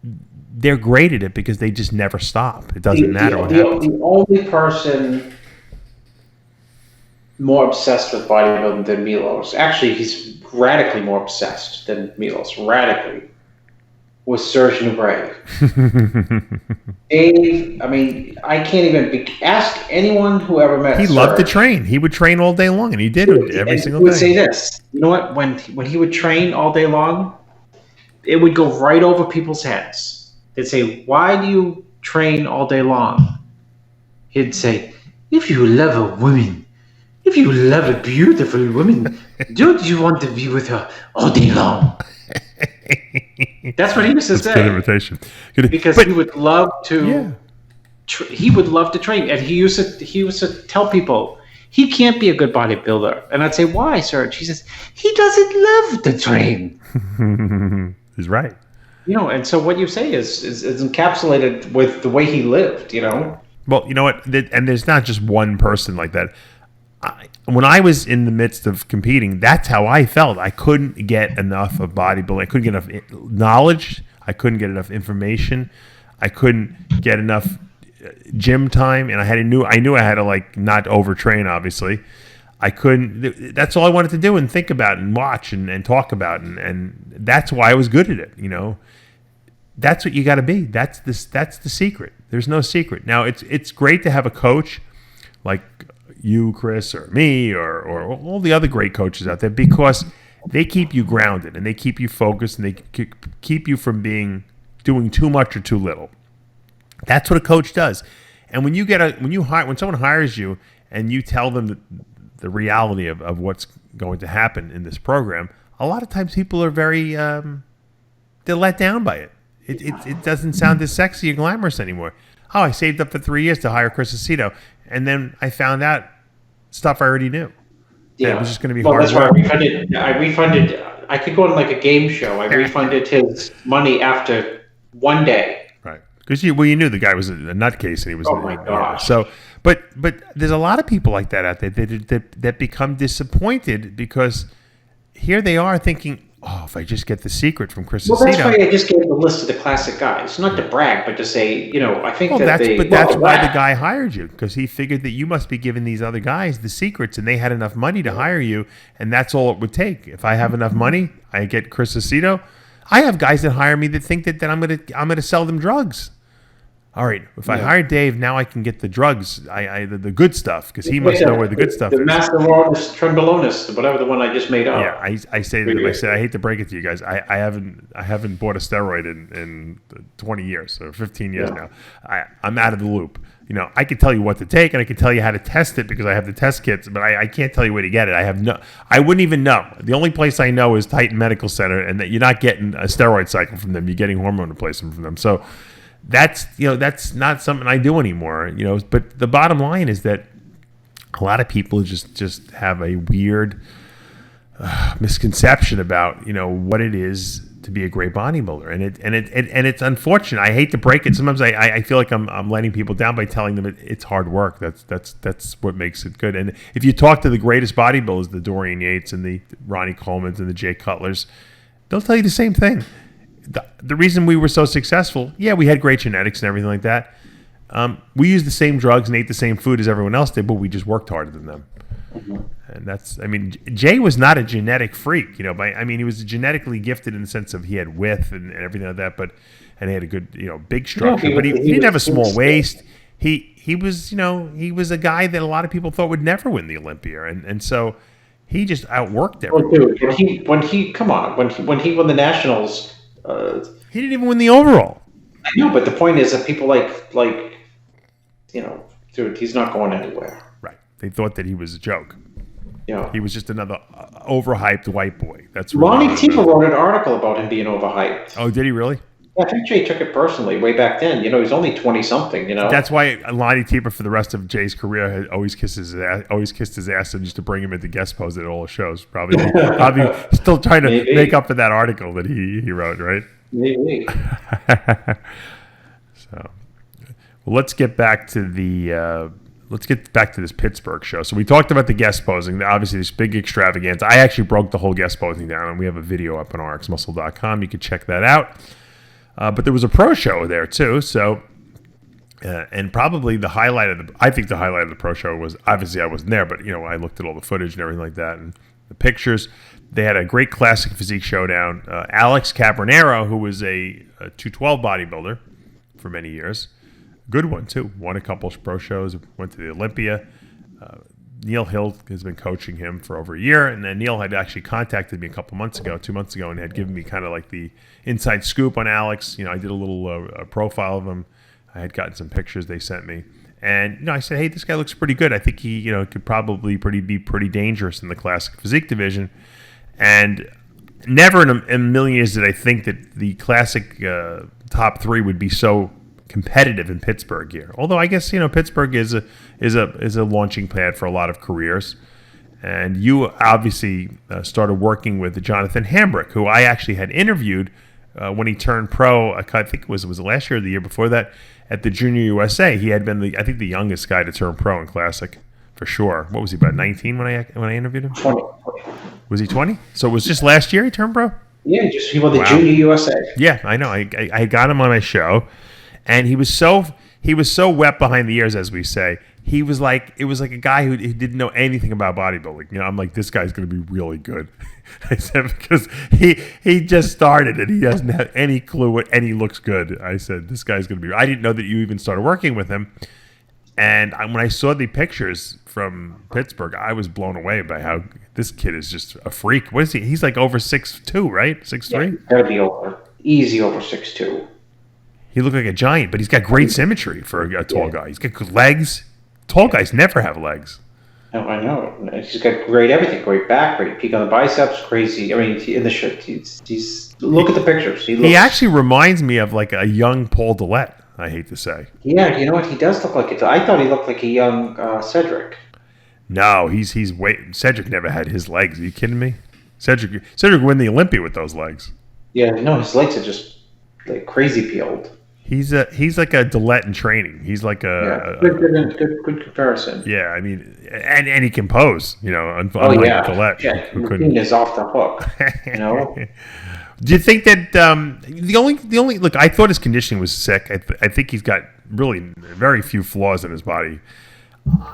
S4: it, they're great at it because they just never stop. It doesn't matter what happens.
S5: The only person more obsessed with bodybuilding than Milos, actually, he's radically more obsessed than Milos, radically, was Serge Nubret. Dave, I mean, I can't even ask anyone who ever met
S4: He
S5: Serge.
S4: loved to train. He would train all day long, and he did it every single day.
S5: He would say this. You know what? When he would train all day long, it would go right over people's heads. They'd say, "Why do you train all day long?" He'd say, "If you love a woman, if you love a beautiful woman, don't you want to be with her all day long?" That's what he used to say.
S4: Good invitation.
S5: Because he would love to. He would love to train, and he used to tell people he can't be a good bodybuilder. And I'd say, "Why, Serge?" He says, "He doesn't love to train."
S4: He's right.
S5: You know, and so what you say is encapsulated with the way he lived. You know.
S4: Well, you know what? And there's not just one person like that. When I was in the midst of competing, that's how I felt. I couldn't get enough of bodybuilding. I couldn't get enough knowledge. I couldn't get enough information. I couldn't get enough gym time, and I knew I had to like not overtrain. Obviously, I couldn't. That's all I wanted to do and think about and watch and talk about, and that's why I was good at it. You know, that's what you got to be. That's the secret. There's no secret. Now it's great to have a coach like you, Chris, or me, or all the other great coaches out there, because they keep you grounded and they keep you focused and they keep you from doing too much or too little. That's what a coach does. And when someone hires you and you tell them the reality of what's going to happen in this program, a lot of times people are very they're let down by it. It doesn't sound as sexy or glamorous anymore. Oh, I saved up for 3 years to hire Chris Aceto, and then I found out stuff I already knew. Yeah, it was just going to be hard.
S5: That's why I refunded. I could go on like a game show. I refunded his money after one day.
S4: Right, because you knew the guy was a nutcase, and he was.
S5: Oh my gosh!
S4: So, but there's a lot of people like that out there that become disappointed because here they are thinking, oh, if I just get the secret from Chris Aceto.
S5: That's why I just gave the list of the classic guys, not to brag, but to say, you know, I think that's
S4: why the guy hired you, because he figured that you must be giving these other guys the secrets, and they had enough money to hire you, and that's all it would take. If I have enough money, I get Chris Aceto. I have guys that hire me that think that I'm gonna sell them drugs. All right, if I hire Dave, now I can get the drugs, the good stuff, because he must know where the good stuff is.
S5: The Masteronis Trembolonis, whatever the one I just made up.
S4: Yeah, I say to them, I hate to break it to you guys, I haven't bought a steroid in 20 years or 15 years now. I'm out of the loop. You know, I can tell you what to take, and I can tell you how to test it because I have the test kits, but I can't tell you where to get it. I wouldn't even know. The only place I know is Titan Medical Center, and that you're not getting a steroid cycle from them. You're getting hormone replacement from them. So that's not something I do anymore. You know, but the bottom line is that a lot of people just have a weird misconception about what it is to be a great bodybuilder, and it's unfortunate. I hate to break it. Sometimes I feel like I'm letting people down by telling them it's hard work. That's what makes it good. And if you talk to the greatest bodybuilders, the Dorian Yates and the Ronnie Colemans and the Jay Cutlers, they'll tell you the same thing. The reason we were so successful, we had great genetics and everything like that. We used the same drugs and ate the same food as everyone else did, but we just worked harder than them. And Jay was not a genetic freak, he was genetically gifted in the sense of he had width and everything like that, and he had a good, big structure, but he didn't have a small waist. He was a guy that a lot of people thought would never win the Olympia, and so he just outworked everyone.
S5: Well, dude, when he won the nationals,
S4: he didn't even win the overall.
S5: I know, but the point is that people dude, he's not going anywhere.
S4: Right. They thought that he was a joke.
S5: Yeah.
S4: He was just another overhyped white boy. That's
S5: Ronnie Tieper wrote an article about him being overhyped.
S4: Oh, did he really?
S5: Yeah, I think Jay took it personally way back then. He's only 20-something,
S4: That's why Lonnie Tieper, for the rest of Jay's career, had always kissed his ass and used to bring him into guest poses at all the shows. Probably still trying to make up for that article that he wrote, right?
S5: Maybe.
S4: So, well, let's get back to this Pittsburgh show. So we talked about the guest posing. Obviously, this big extravaganza. I actually broke the whole guest posing down, and we have a video up on RxMuscle.com. You can check that out. But there was a pro show there too. So, and probably the highlight of the pro show was, obviously I wasn't there, but I looked at all the footage and everything like that and the pictures. They had a great classic physique showdown. Alex Cabronero, who was a 212 bodybuilder for many years, good one too. Won a couple of pro shows. Went to the Olympia. Neil Hill has been coaching him for over a year, and then Neil had actually contacted me 2 months ago, and had given me kind of like the inside scoop on Alex. I did a little profile of him. I had gotten some pictures they sent me, and I said, hey, this guy looks pretty good. I think he could probably be pretty dangerous in the classic physique division. And never in a million years did I think that the classic top three would be so competitive in Pittsburgh here. Although I guess Pittsburgh is a launching pad for a lot of careers. And you obviously started working with Jonathan Hambrick, who I actually had interviewed when he turned pro. I think it was last year or the year before that at the Junior USA. He had been the youngest guy to turn pro in classic for sure. What was he, about 19 when I interviewed him?
S5: 20.
S4: Was he 20? So it was just last year he turned pro?
S5: Yeah, he won the Junior USA.
S4: Yeah, I know. I got him on my show, and he was so wet behind the ears, as we say. It was like a guy who didn't know anything about bodybuilding. I'm like, this guy's going to be really good. I said, because he just started and he doesn't have any clue and he looks good. I said, this guy's going to be. I didn't know that you even started working with him. And when I saw the pictures from Pittsburgh, I was blown away by how this kid is just a freak. What is he? He's like over 6'2", right? 6'3"?
S5: Yeah, gotta be easy over 6'2".
S4: He looked like a giant, but he's got great symmetry for a tall guy. He's got good legs. Tall guys never have legs.
S5: Oh, I know. He's got great everything. Great back, great peak on the biceps, crazy. I mean, in the shirt, he's look at the pictures. He
S4: actually reminds me of like a young Paul Dillette, I hate to say.
S5: Yeah, you know what? He does look like it. I thought he looked like a young Cedric.
S4: No, Cedric never had his legs. Are you kidding me? Cedric won the Olympia with those legs.
S5: Yeah, no, his legs are just like crazy peeled.
S4: He's like a Dillette in training. He's like
S5: good comparison.
S4: Yeah, I mean, and he can pose. Unlike Dillette,
S5: who couldn't. Is off the hook.
S4: Do you think that the only look? I thought his conditioning was sick. I think he's got really very few flaws in his body.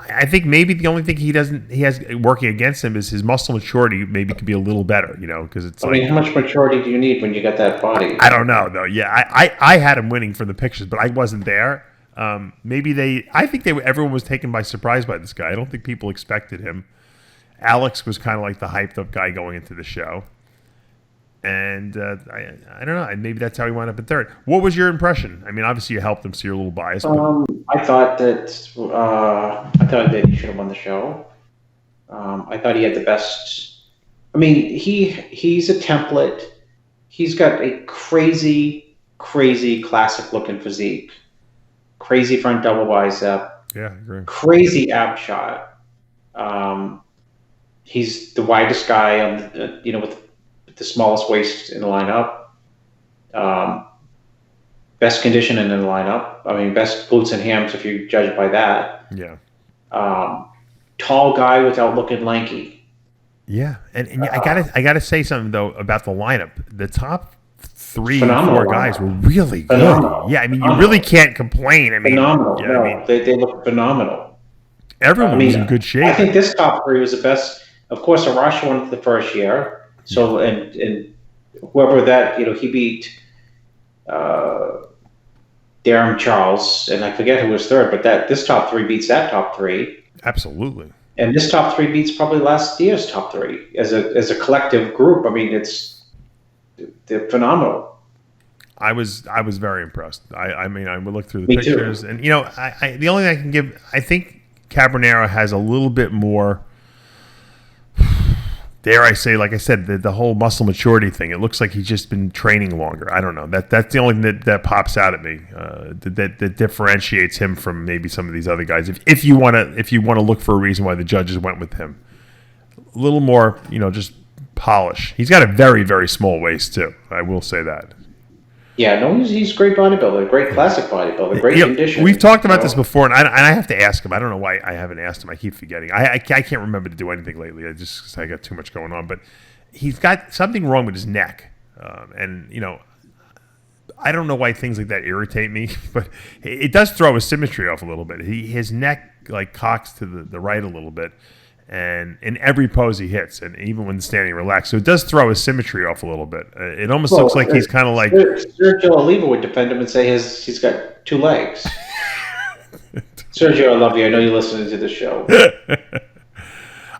S4: I think maybe the only thing he has working against him is his muscle maturity. Maybe could be a little better, because it's.
S5: I mean, how much maturity do you need when you got that body?
S4: I don't know though. Yeah, I had him winning from the pictures, but I wasn't there. I think everyone was taken by surprise by this guy. I don't think people expected him. Alex was kind of like the hyped up guy going into the show. And I don't know. Maybe that's how he wound up in third. What was your impression? I mean, obviously you helped him, so you're a little biased.
S5: I thought that he should have won the show. I thought he had the best. I mean, he's a template. He's got a crazy classic looking physique. Crazy front double bicep.
S4: Yeah, I agree.
S5: Crazy ab shot. He's the widest guy on, with the smallest waist in the lineup. Best condition in the lineup. I mean, best glutes and hams if you judge by that.
S4: Yeah.
S5: Tall guy without looking lanky.
S4: Yeah, and I gotta say something though about the lineup. The top 3, 4 guys were really good.
S5: Phenomenal.
S4: Yeah, I mean, you really can't complain. I mean,
S5: Phenomenal.
S4: Yeah,
S5: No,
S4: I mean,
S5: they look phenomenal.
S4: everyone was in good shape.
S5: I think this top 3 was the best. Of course, Arash won the first year. So and whoever that he beat Darren Charles, and I forget who was third, but this top 3 beats that top 3.
S4: Absolutely.
S5: And this top 3 beats probably last year's top 3 as a collective group. I mean, they're phenomenal.
S4: I was very impressed. I mean, I would look through the
S5: Me
S4: pictures,
S5: too.
S4: and the only thing I can give, I think Cabronero has a little bit more. Dare I say, like I said, the whole muscle maturity thing. It looks like he's just been training longer. I don't know. That's the only thing that pops out at me. That differentiates him from maybe some of these other guys. If you want to look for a reason why the judges went with him, a little more, just polish. He's got a very, very small waist too. I will say that.
S5: Yeah, no, he's a great bodybuilder, great classic bodybuilder, great condition.
S4: We've talked about this before, and I have to ask him. I don't know why I haven't asked him. I keep forgetting. I can't remember to do anything lately. I got too much going on. But he's got something wrong with his neck, and I don't know why things like that irritate me, but it does throw his symmetry off a little bit. His neck like cocks to the right a little bit, and in every pose he hits, and even when standing relaxed. So it does throw his symmetry off a little bit. It almost looks like he's kind of like...
S5: Sergio Oliva would defend him and say he's got 2 legs. Sergio, I love you. I know you're listening to the show.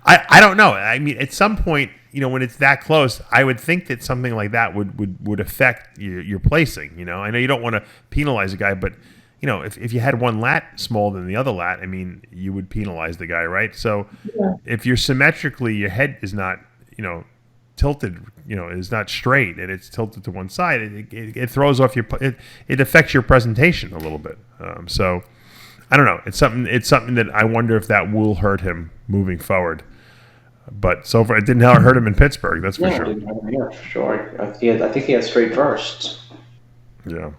S4: I don't know. I mean, at some point, when it's that close, I would think that something like that would affect your placing. I know you don't want to penalize a guy, but... if you had one lat smaller than the other lat, I mean, you would penalize the guy, right? So if you're symmetrically, your head is not, tilted, is not straight, and it's tilted to one side, it throws off it affects your presentation a little bit. So I don't know. It's something that I wonder if that will hurt him moving forward. But so far, it didn't hurt him in Pittsburgh. That's for sure.
S5: It didn't hurt him here, for sure. I think he had straight firsts.
S4: Yeah.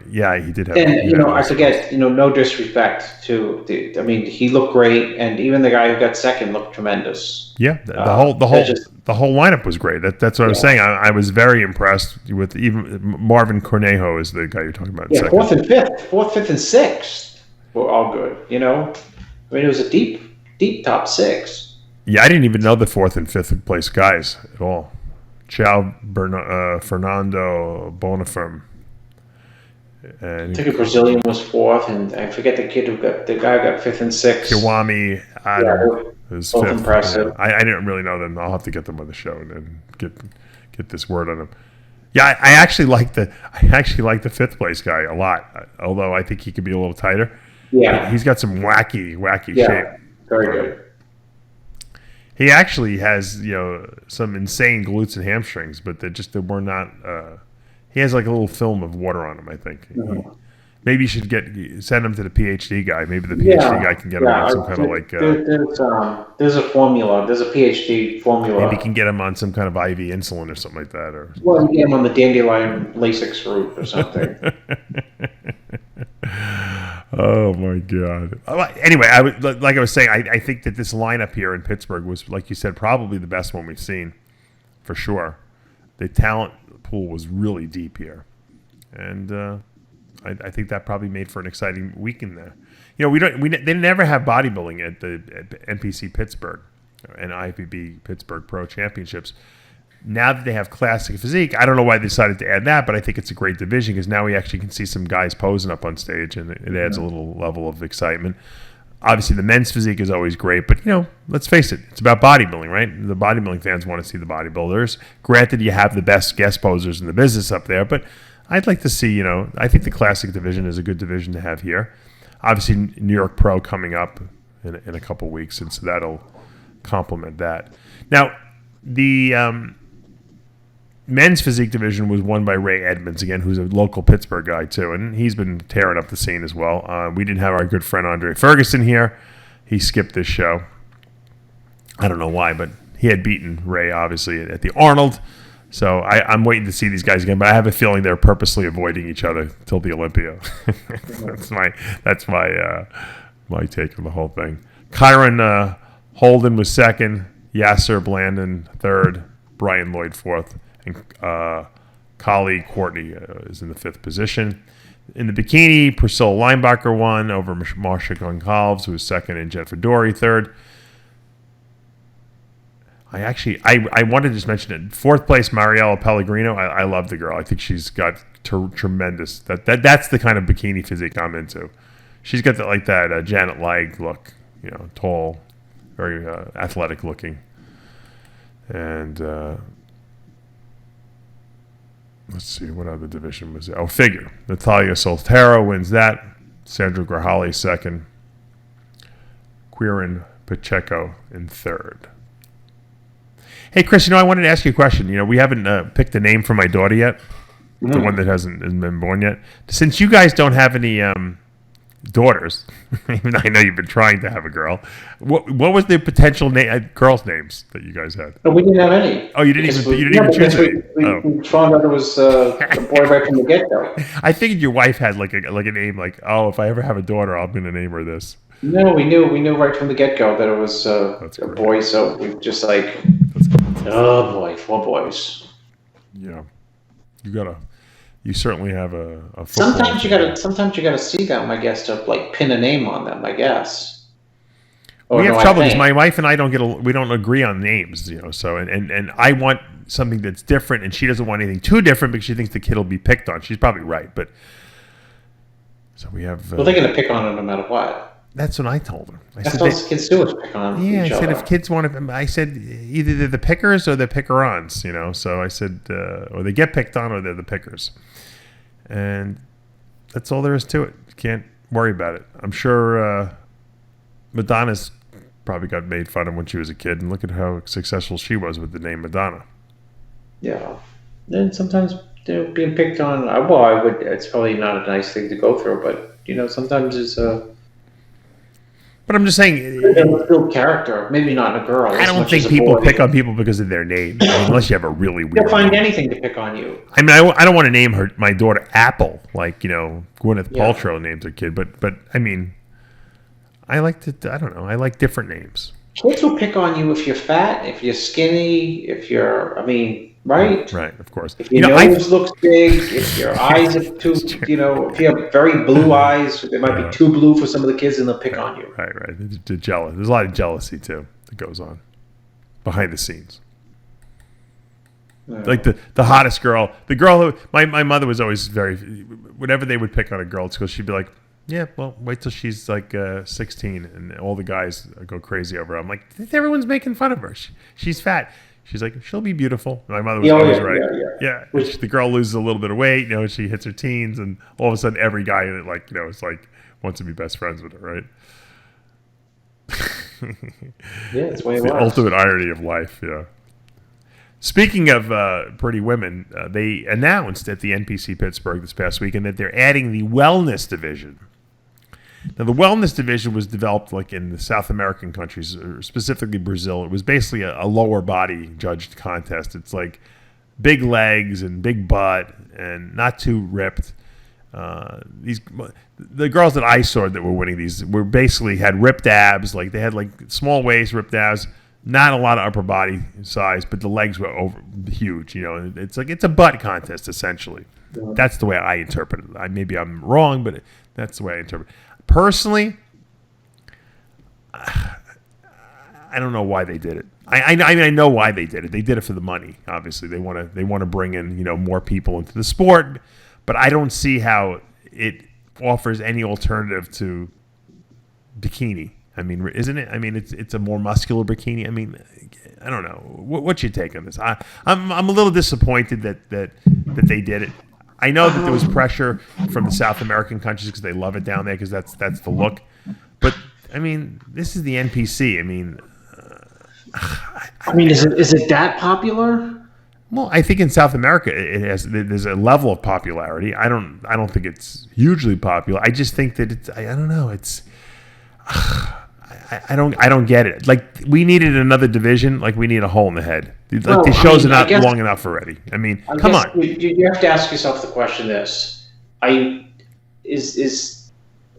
S4: Yeah, he did have.
S5: And I forget. No disrespect to he looked great, and even the guy who got second looked tremendous.
S4: Yeah, the whole lineup was great. That's what I was saying. I was very impressed with even Marvin Cornejo is the guy you're talking about.
S5: Yeah,
S4: second.
S5: fourth, fifth, and sixth were all good. It was a deep top 6.
S4: Yeah, I didn't even know the 4th and 5th place guys at all. Fernando Bonafim.
S5: I think a Brazilian was 4th, and I forget the guy who got 5th and 6th.
S4: Kiwami Adam was 5th.
S5: Impressive.
S4: I didn't really know them. I'll have to get them on the show and get this word on them. Yeah, I actually like the 5th place guy a lot. Although I think he could be a little tighter.
S5: Yeah,
S4: he's got some wacky shape.
S5: Very good.
S4: He actually has some insane glutes and hamstrings, but they were not. He has like a little film of water on him, I think.
S5: Mm-hmm.
S4: Maybe you should send him to the PhD guy. Maybe the PhD guy can get him on some kind of like...
S5: there's a formula. There's a PhD formula.
S4: Maybe you can get him on some kind of IV insulin or something like that.
S5: Well, you get him on the dandelion Lasix route or something.
S4: Oh, my God. Anyway, like I was saying, I think that this lineup here in Pittsburgh was, like you said, probably the best one we've seen, for sure. The talent pool was really deep here, and I think that probably made for an exciting weekend there. They never have bodybuilding at the NPC Pittsburgh and IFBB Pittsburgh Pro Championships. Now that they have classic physique, I don't know why they decided to add that, but I think it's a great division because now we actually can see some guys posing up on stage, and it adds a little level of excitement. Obviously, the men's physique is always great, but, let's face it, it's about bodybuilding, right? The bodybuilding fans want to see the bodybuilders. Granted, you have the best guest posers in the business up there, but I'd like to see, I think the classic division is a good division to have here. Obviously, New York Pro coming up in a couple weeks, and so that'll complement that. Now, the men's physique division was won by Ray Edmonds, again, who's a local Pittsburgh guy, too, and he's been tearing up the scene as well. We didn't have our good friend Andre Ferguson here. He skipped this show. I don't know why, but he had beaten Ray, obviously, at the Arnold. So I'm waiting to see these guys again, but I have a feeling they're purposely avoiding each other till the Olympia. that's my take on the whole thing. Kyron Holden was second, Yasser Blandon third, Brian Lloyd fourth, and Kali Courtney is in the fifth position. In the bikini, Priscilla Linebacker won over Marsha Goncalves, who was second, and Jen Fedori third. I wanted to just mention it. Fourth place, Mariella Pellegrino. I love the girl. I think she's got tremendous. That's the kind of bikini physique I'm into. She's got that Janet Leigh look, tall, very athletic looking. And let's see, what other division was there? Oh, figure. Natalia Soltero wins that. Sandra Grajali second. Quirin Pacheco in third. Hey, Chris, I wanted to ask you a question. We haven't picked a name for my daughter yet, the one that hasn't been born yet. Since you guys don't have any daughters, even though I know you've been trying to have a girl, what was the potential girls' names that you guys had?
S5: No, we didn't have any.
S4: Oh, you didn't even choose any?
S5: We found out it was a boy right from the get-go.
S4: I figured your wife had like a name if I ever have a daughter, I'm going to name her this.
S5: No, we knew right from the get-go that it was a boy, so we just oh boy, 4 boys.
S4: Yeah, you certainly have a
S5: sometimes you gotta see them, I guess, to pin a name on them, I guess.
S4: We have trouble because my wife and I we don't agree on names, so and I want something that's different, and she doesn't want anything too different because she thinks the kid will be picked on. She's probably right, but so we have
S5: well, they're gonna pick on her no matter what.
S4: That's what I told her.
S5: That's what kids do is pick on each other.
S4: I said if kids want to, I said either they're the pickers or they're picker-ons, So I said, or they get picked on or they're the pickers. And that's all there is to it. You can't worry about it. I'm sure Madonna's probably got made fun of when she was a kid, and look at how successful she was with the name Madonna.
S5: Yeah. Then sometimes they're being picked on. Well, it's probably not a nice thing to go through, but, sometimes it's
S4: But I'm just saying,
S5: build character. Maybe not in a girl.
S4: I don't think people pick on people because of their name, unless you have a really weird.
S5: They'll find
S4: name.
S5: anything to pick on you.
S4: I mean, I don't want to name my daughter Apple, Gwyneth Paltrow names her kid, but I mean, I like different names.
S5: Kids will pick on you if you're fat, if you're skinny, if you're. Right?
S4: Right, of course.
S5: If your nose looks big, if your eyes are too, if you have very blue eyes, they might be too blue for some of the kids, and they'll pick on you.
S4: Right. They're jealous. There's a lot of jealousy, too, that goes on behind the scenes. Like the hottest girl, the girl who, my mother was always whenever they would pick on a girl at school, she'd be like, yeah, well, wait till she's 16, and all the guys go crazy over her. I'm like, everyone's making fun of her. She's fat. She's like, she'll be beautiful. My mother was always right. Yeah. The girl loses a little bit of weight, she hits her teens, and all of a sudden every guy wants to be best friends with her, right?
S5: Yeah, it's way
S4: the ultimate irony of life, yeah. Speaking of pretty women, they announced at the NPC Pittsburgh this past weekend that they're adding the wellness division. Now, the wellness division was developed in the South American countries, specifically Brazil. It was basically a lower body judged contest. It's like big legs and big butt and not too ripped. The girls that I saw that were winning these were basically had ripped abs. They had small waist, ripped abs, not a lot of upper body size, but the legs were huge. It's it's a butt contest essentially. Yeah. That's the way I interpret it. Maybe I'm wrong, but that's the way I interpret it. Personally, I don't know why they did it. I know why they did it. They did it for the money. Obviously, they want to bring in more people into the sport, but I don't see how it offers any alternative to bikini. Isn't it? It's a more muscular bikini. I don't know. What's your take on this? I'm a little disappointed that they did it. I know that there was pressure from the South American countries because they love it down there because that's the look. But this is the NPC.
S5: Is it that popular?
S4: Well, I think in South America there's a level of popularity. I don't think it's hugely popular. I just think that I don't know. I I don't get it. Like, we needed another division. Like, we need a hole in the head. Like,
S5: Well,
S4: the shows
S5: I mean,
S4: are
S5: I
S4: not
S5: guess-
S4: long enough already. I mean,
S5: I
S4: come
S5: guess
S4: on.
S5: You have to ask yourself the question: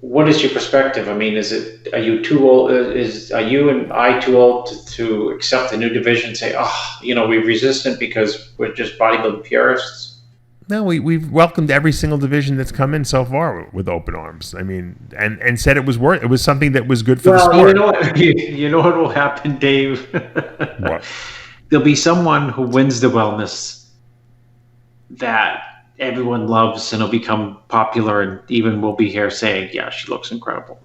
S5: what is your perspective? I mean, are you too old? Are you and I too old to accept the new division? And say, we're resistant because we're just bodybuilding purists.
S4: No, we've welcomed every single division that's come in so far with open arms. I mean, and said it was something that was good for the sport.
S5: You know what? You know what will happen, Dave?
S4: What?
S5: There'll be someone who wins the wellness that everyone loves, and it'll become popular, and even we'll be here saying, "Yeah, she looks incredible."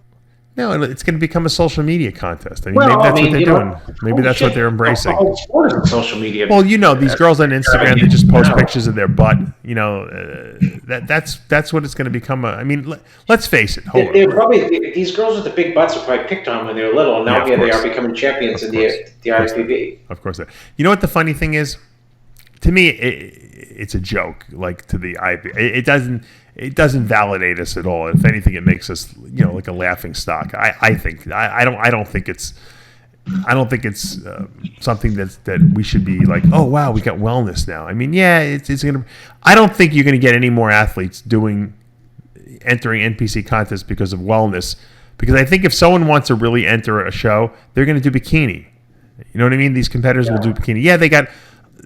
S4: No, it's going to become a social media contest. I mean, maybe that's what they're doing. Maybe that's what they're embracing.
S5: The whole sport is on social media.
S4: Well, these girls on Instagram, they just post pictures of their butt. That's what it's going to become. Let's face it.
S5: They're probably these girls with the big butts are probably picked on when they were little, and now
S4: Yeah,
S5: here they
S4: course.
S5: are becoming champions in the IFBB.
S4: Of course. You know what the funny thing is? To me, it's a joke. Like, to the IB, it doesn't validate us at all. If anything, it makes us, like a laughing stock. I think. I don't think it's something that we should be like, oh wow, we got wellness now. I mean, yeah, it's gonna. I don't think you're gonna get any more athletes entering NPC contests because of wellness. Because I think if someone wants to really enter a show, they're gonna do bikini. You know what I mean? These competitors will do bikini. Yeah, they got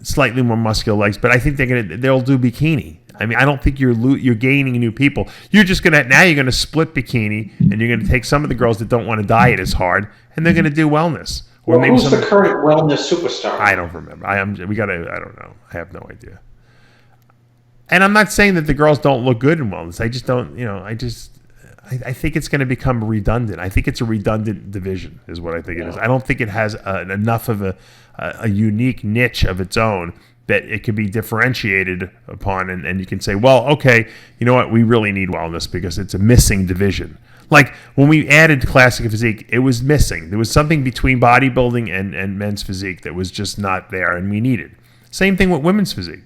S4: slightly more muscular legs, but I think they'll do bikini. I mean, I don't think you're gaining new people. You're just you're gonna split bikini, and you're gonna take some of the girls that don't want to diet as hard, and they're gonna do wellness. Or maybe
S5: who's the current wellness superstar?
S4: I don't remember. I don't know. I have no idea. And I'm not saying that the girls don't look good in wellness. I just don't. I think it's going to become redundant. I think it's a redundant division, is what I think it is. I don't think it has enough of a unique niche of its own that it can be differentiated upon, and you can say, well, okay, you know what, we really need wellness because it's a missing division. Like, when we added classic physique, it was missing. There was something between bodybuilding and men's physique that was just not there, and we needed. Same thing with women's physique.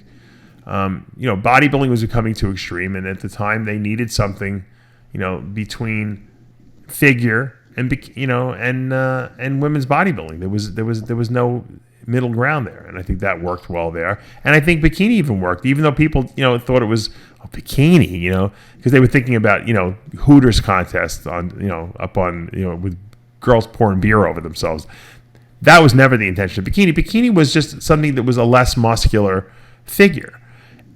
S4: Bodybuilding was becoming too extreme, and at the time they needed something, between figure and women's bodybuilding. There was no middle ground there, and I think that worked well there. And I think bikini even worked, even though people thought it was bikini, because they were thinking about Hooters contests on with girls pouring beer over themselves. That was never the intention of bikini. Bikini was just something that was a less muscular figure,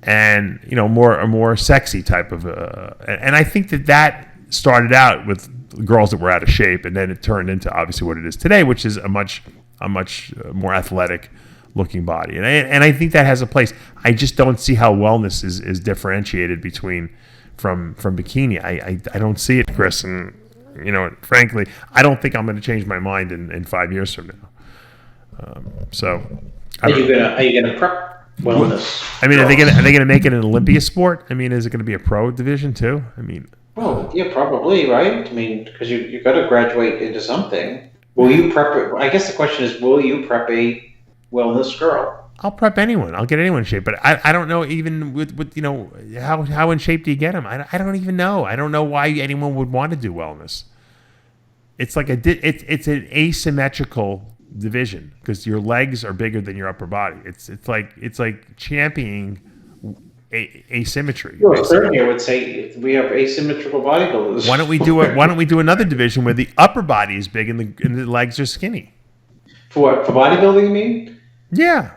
S4: and a more sexy type of and I think that started out with girls that were out of shape, and then it turned into obviously what it is today, which is a much more athletic looking body, and I think that has a place. I just don't see how wellness is differentiated from bikini. I don't see it, Chris, and frankly, I don't think I'm going to change my mind in 5 years from now.
S5: Are you gonna prep wellness?
S4: I mean, are they gonna make it an Olympia sport? I mean, is it going to be a pro division too? I mean,
S5: well, yeah, probably, right? I mean, because you got to graduate into something. Will you prep? I guess the question is, will you prep a wellness girl?
S4: I'll prep anyone. I'll get anyone in shape, but I don't know even with how in shape do you get them? I don't even know. I don't know why anyone would want to do wellness. It's like it's an asymmetrical division because your legs are bigger than your upper body. It's like championing asymmetry.
S5: Well, certainly, I would say we have asymmetrical bodybuilders.
S4: Why don't we do another division where the upper body is big and the legs are skinny?
S5: For what? For bodybuilding, you mean?
S4: Yeah.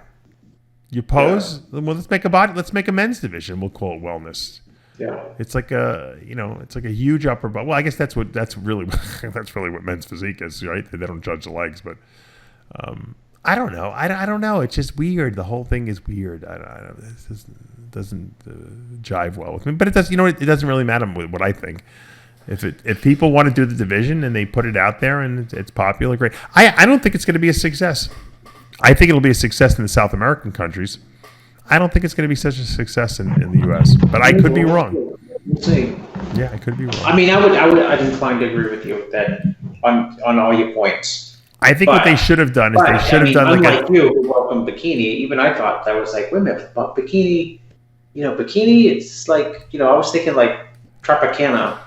S4: You pose. Yeah. Well, let's make a men's division. We'll call it wellness.
S5: Yeah.
S4: It's like a huge upper body. Well, I guess that's really what men's physique is, right? They don't judge the legs, but I don't know. I don't know. It's just weird. The whole thing is weird. It doesn't jive well with me. But it does. It doesn't really matter what I think. If people want to do the division and they put it out there and it's popular, great. I don't think it's going to be a success. I think it'll be a success in the South American countries. I don't think it's going to be such a success in the U.S. But I could be wrong.
S5: We'll see.
S4: Yeah, I could be wrong.
S5: I mean, I'd incline to agree with you that on all your points.
S4: I think what they should have done is they should have done
S5: unlike you who welcomed bikini. Even I thought that was like, wait a minute, but bikini. Bikini. It's like I was thinking like Tropicana.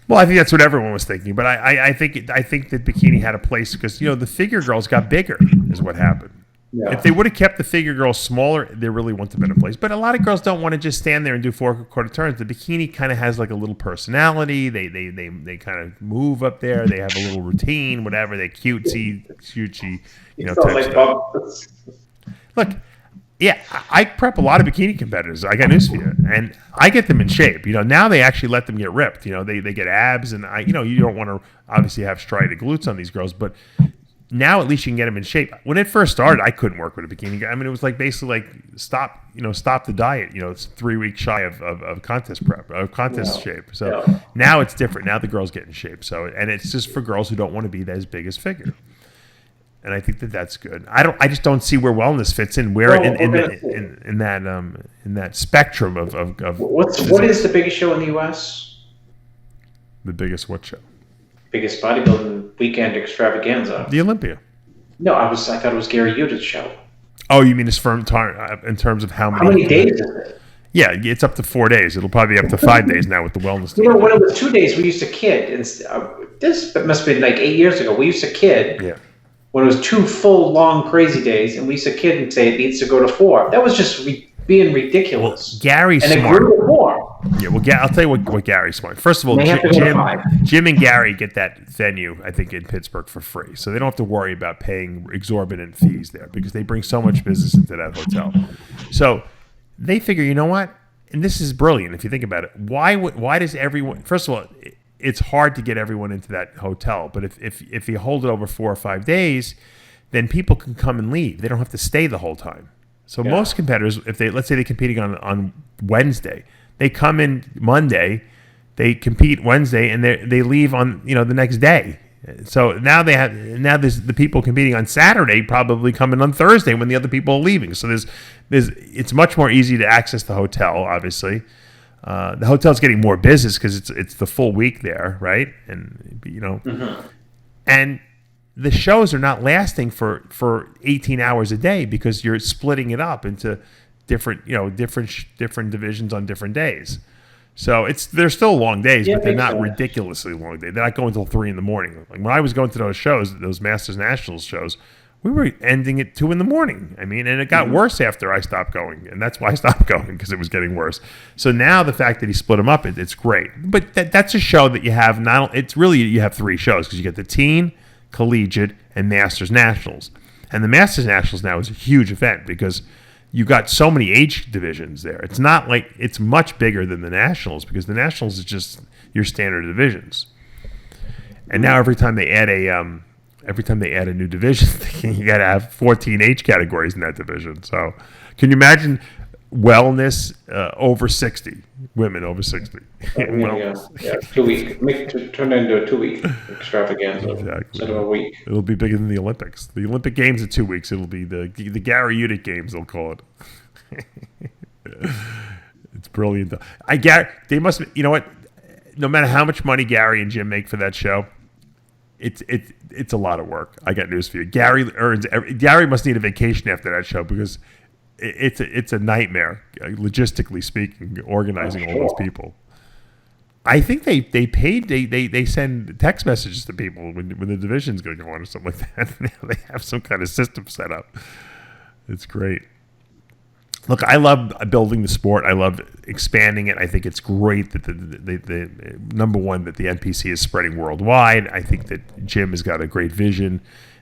S4: Well, I think that's what everyone was thinking, but I think that bikini had a place because the figure girls got bigger, is what happened.
S5: Yeah.
S4: If they would have kept the figure girls smaller, there really wouldn't have been a place. But a lot of girls don't want to just stand there and do 4/4 turns. The bikini kind of has like a little personality. They kind of move up there. They have a little routine, whatever. They cutesy, type stuff. Look, yeah, I prep a lot of bikini competitors. I got news for you, and I get them in shape. Now they actually let them get ripped. They get abs, and you don't want to obviously have striated glutes on these girls, but now at least you can get them in shape. When it first started, I couldn't work with a bikini guy. I mean, it was like basically like stop the diet. It's 3 weeks shy of contest prep, of contest shape. So now it's different. Now the girls get in shape. So and it's just for girls who don't want to be as big as figure. And I think that that's good. I just don't see where wellness fits in. Where in that spectrum of
S5: what is the biggest show in the U.S.?
S4: The biggest what show?
S5: Biggest bodybuilding weekend extravaganza.
S4: The Olympia.
S5: No, I thought it was Gary Udit's show.
S4: Oh, you mean as firm in terms of how many
S5: days is it?
S4: Yeah, it's up to 4 days. It'll probably be up to 5 days now with the wellness team.
S5: When it was 2 days, we used to kid. And this must have been like 8 years ago. We used to kid.
S4: Yeah.
S5: When it was 2 full, long, crazy days, and we used to kid and say it needs to go to 4. That was just being ridiculous.
S4: Well, Gary's
S5: and
S4: smart.
S5: it grew to 4.
S4: Yeah, well, I'll tell you what Gary's smart. First of all, Jim and Gary get that venue, I think, in Pittsburgh for free. So they don't have to worry about paying exorbitant fees there because they bring so much business into that hotel. So they figure, you know what? And this is brilliant if you think about it. Why does everyone – first of all, it's hard to get everyone into that hotel. But if you hold it over 4 or 5 days, then people can come and leave. They don't have to stay the whole time. So most competitors, let's say they're competing on Wednesday – they come in Monday, they compete Wednesday, and they leave on the next day. So now there's the people competing on Saturday probably coming on Thursday when the other people are leaving. So it's much more easy to access the hotel. Obviously, the hotel's getting more business because it's the full week there, right? And and the shows are not lasting for 18 hours a day because you're splitting it up into different divisions on different days. So they're still long days, but they're not ridiculously long days. They're not going until 3 a.m. Like when I was going to those shows, those Masters Nationals shows, we were ending at 2 a.m. I mean, and it got worse after I stopped going, and that's why I stopped going because it was getting worse. So now the fact that he split them up, it's great. But that's a show that you have you have 3 shows because you get the teen, collegiate, and Masters Nationals. And the Masters Nationals now is a huge event because you got so many age divisions there. It's not like it's much bigger than the Nationals because the Nationals is just your standard divisions. And now every time they add a new division, you got to have 14 age categories in that division. So, can you imagine wellness over 60, women over 60?
S5: Yeah, 2 week. Turn it into a 2 week extravaganza instead of a week.
S4: It'll be bigger than the Olympics. The Olympic Games are 2 weeks. It'll be the Gary Udit Games. They'll call it. It's brilliant. They must. You know what? No matter how much money Gary and Jim make for that show, it's a lot of work. I got news for you. Gary must need a vacation after that show because it's a nightmare, logistically speaking, organizing all those people. I think they send text messages to people when the division's going to go on or something like that. They have some kind of system set up. It's great. Look, I love building the sport. I love expanding it. I think it's great that the number one, that the NPC is spreading worldwide. I think that Jim has got a great vision,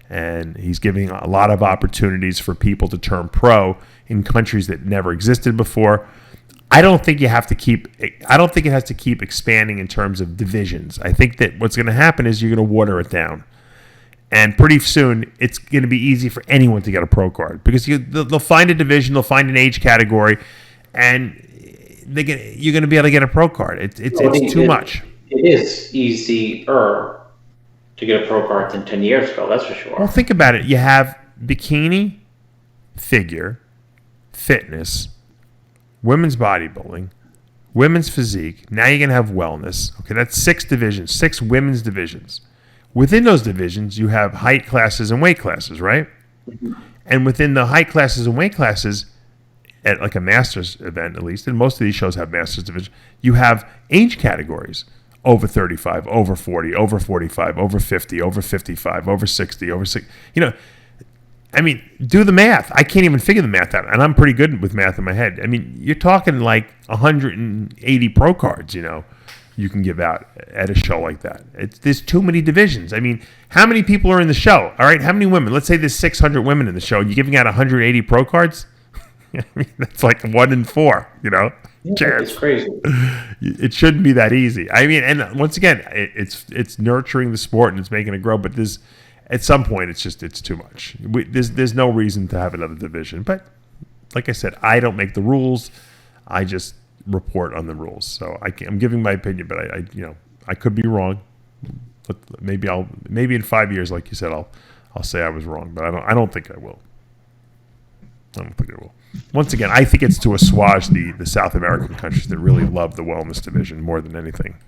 S4: and he's giving a lot of opportunities for people to turn pro in countries that never existed before. I don't think it has to keep expanding in terms of divisions. I think that what's going to happen is you're going to water it down. And pretty soon, it's going to be easy for anyone to get a pro card because they'll find a division, they'll find an age category, and you're going to be able to get a pro card. It's too much.
S5: It is easier to get a pro card than 10 years ago, that's for sure.
S4: Well, think about it. You have bikini, figure, fitness, women's bodybuilding, women's physique. Now you're going to have wellness. Okay, that's 6 divisions, 6 women's divisions. Within those divisions, you have height classes and weight classes, right? Mm-hmm. And within the height classes and weight classes, at like a master's event at least, and most of these shows have master's division, you have age categories. over 35, over 40, over 45, over 50, over 55, over 60, over 60. You know, I mean, do the math. I can't even figure the math out, and I'm pretty good with math in my head. I mean, you're talking like 180 pro cards, you know, you can give out at a show like that. There's too many divisions. I mean, how many people are in the show? All right, how many women? Let's say there's 600 women in the show, and you're giving out 180 pro cards? I mean, that's like 1 in 4, you know?
S5: Yeah, it's crazy.
S4: It shouldn't be that easy. I mean, and once again, it's nurturing the sport and it's making it grow, but there's at some point it's too much. There's no reason to have another division. But like I said, I don't make the rules. I just report on the rules. So I'm giving my opinion, but I could be wrong. But maybe in 5 years, like you said, I'll say I was wrong, but I don't think I will. I don't think I will. Once again, I think it's to assuage the South American countries that really love the wellness division more than anything.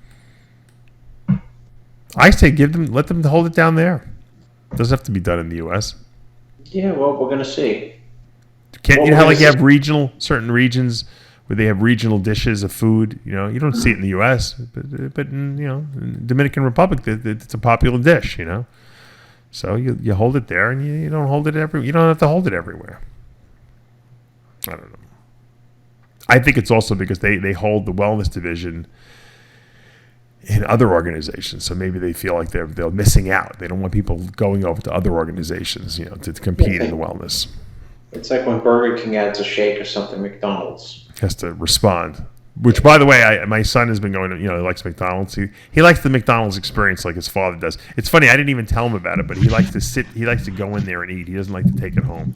S4: I say let them hold it down there. It doesn't have to be done in the U.S.
S5: Yeah, well, we're going to see.
S4: You know how like you have certain regions where they have regional dishes of food? You know, you don't see it in the U.S., but in, you know, in Dominican Republic, it's a popular dish, you know. So you hold it there, and you don't hold it you don't have to hold it everywhere. I don't know. I think it's also because they hold the wellness division in other organizations, so maybe they feel like they're missing out. They don't want people going over to other organizations, you know, to compete in the wellness.
S5: It's like when Burger King adds a shake or something, McDonald's
S4: has to respond. Which, by the way, my son has been going to, you know, he likes McDonald's. He likes the McDonald's experience like his father does. It's funny, I didn't even tell him about it, but he likes to go in there and eat. He doesn't like to take it home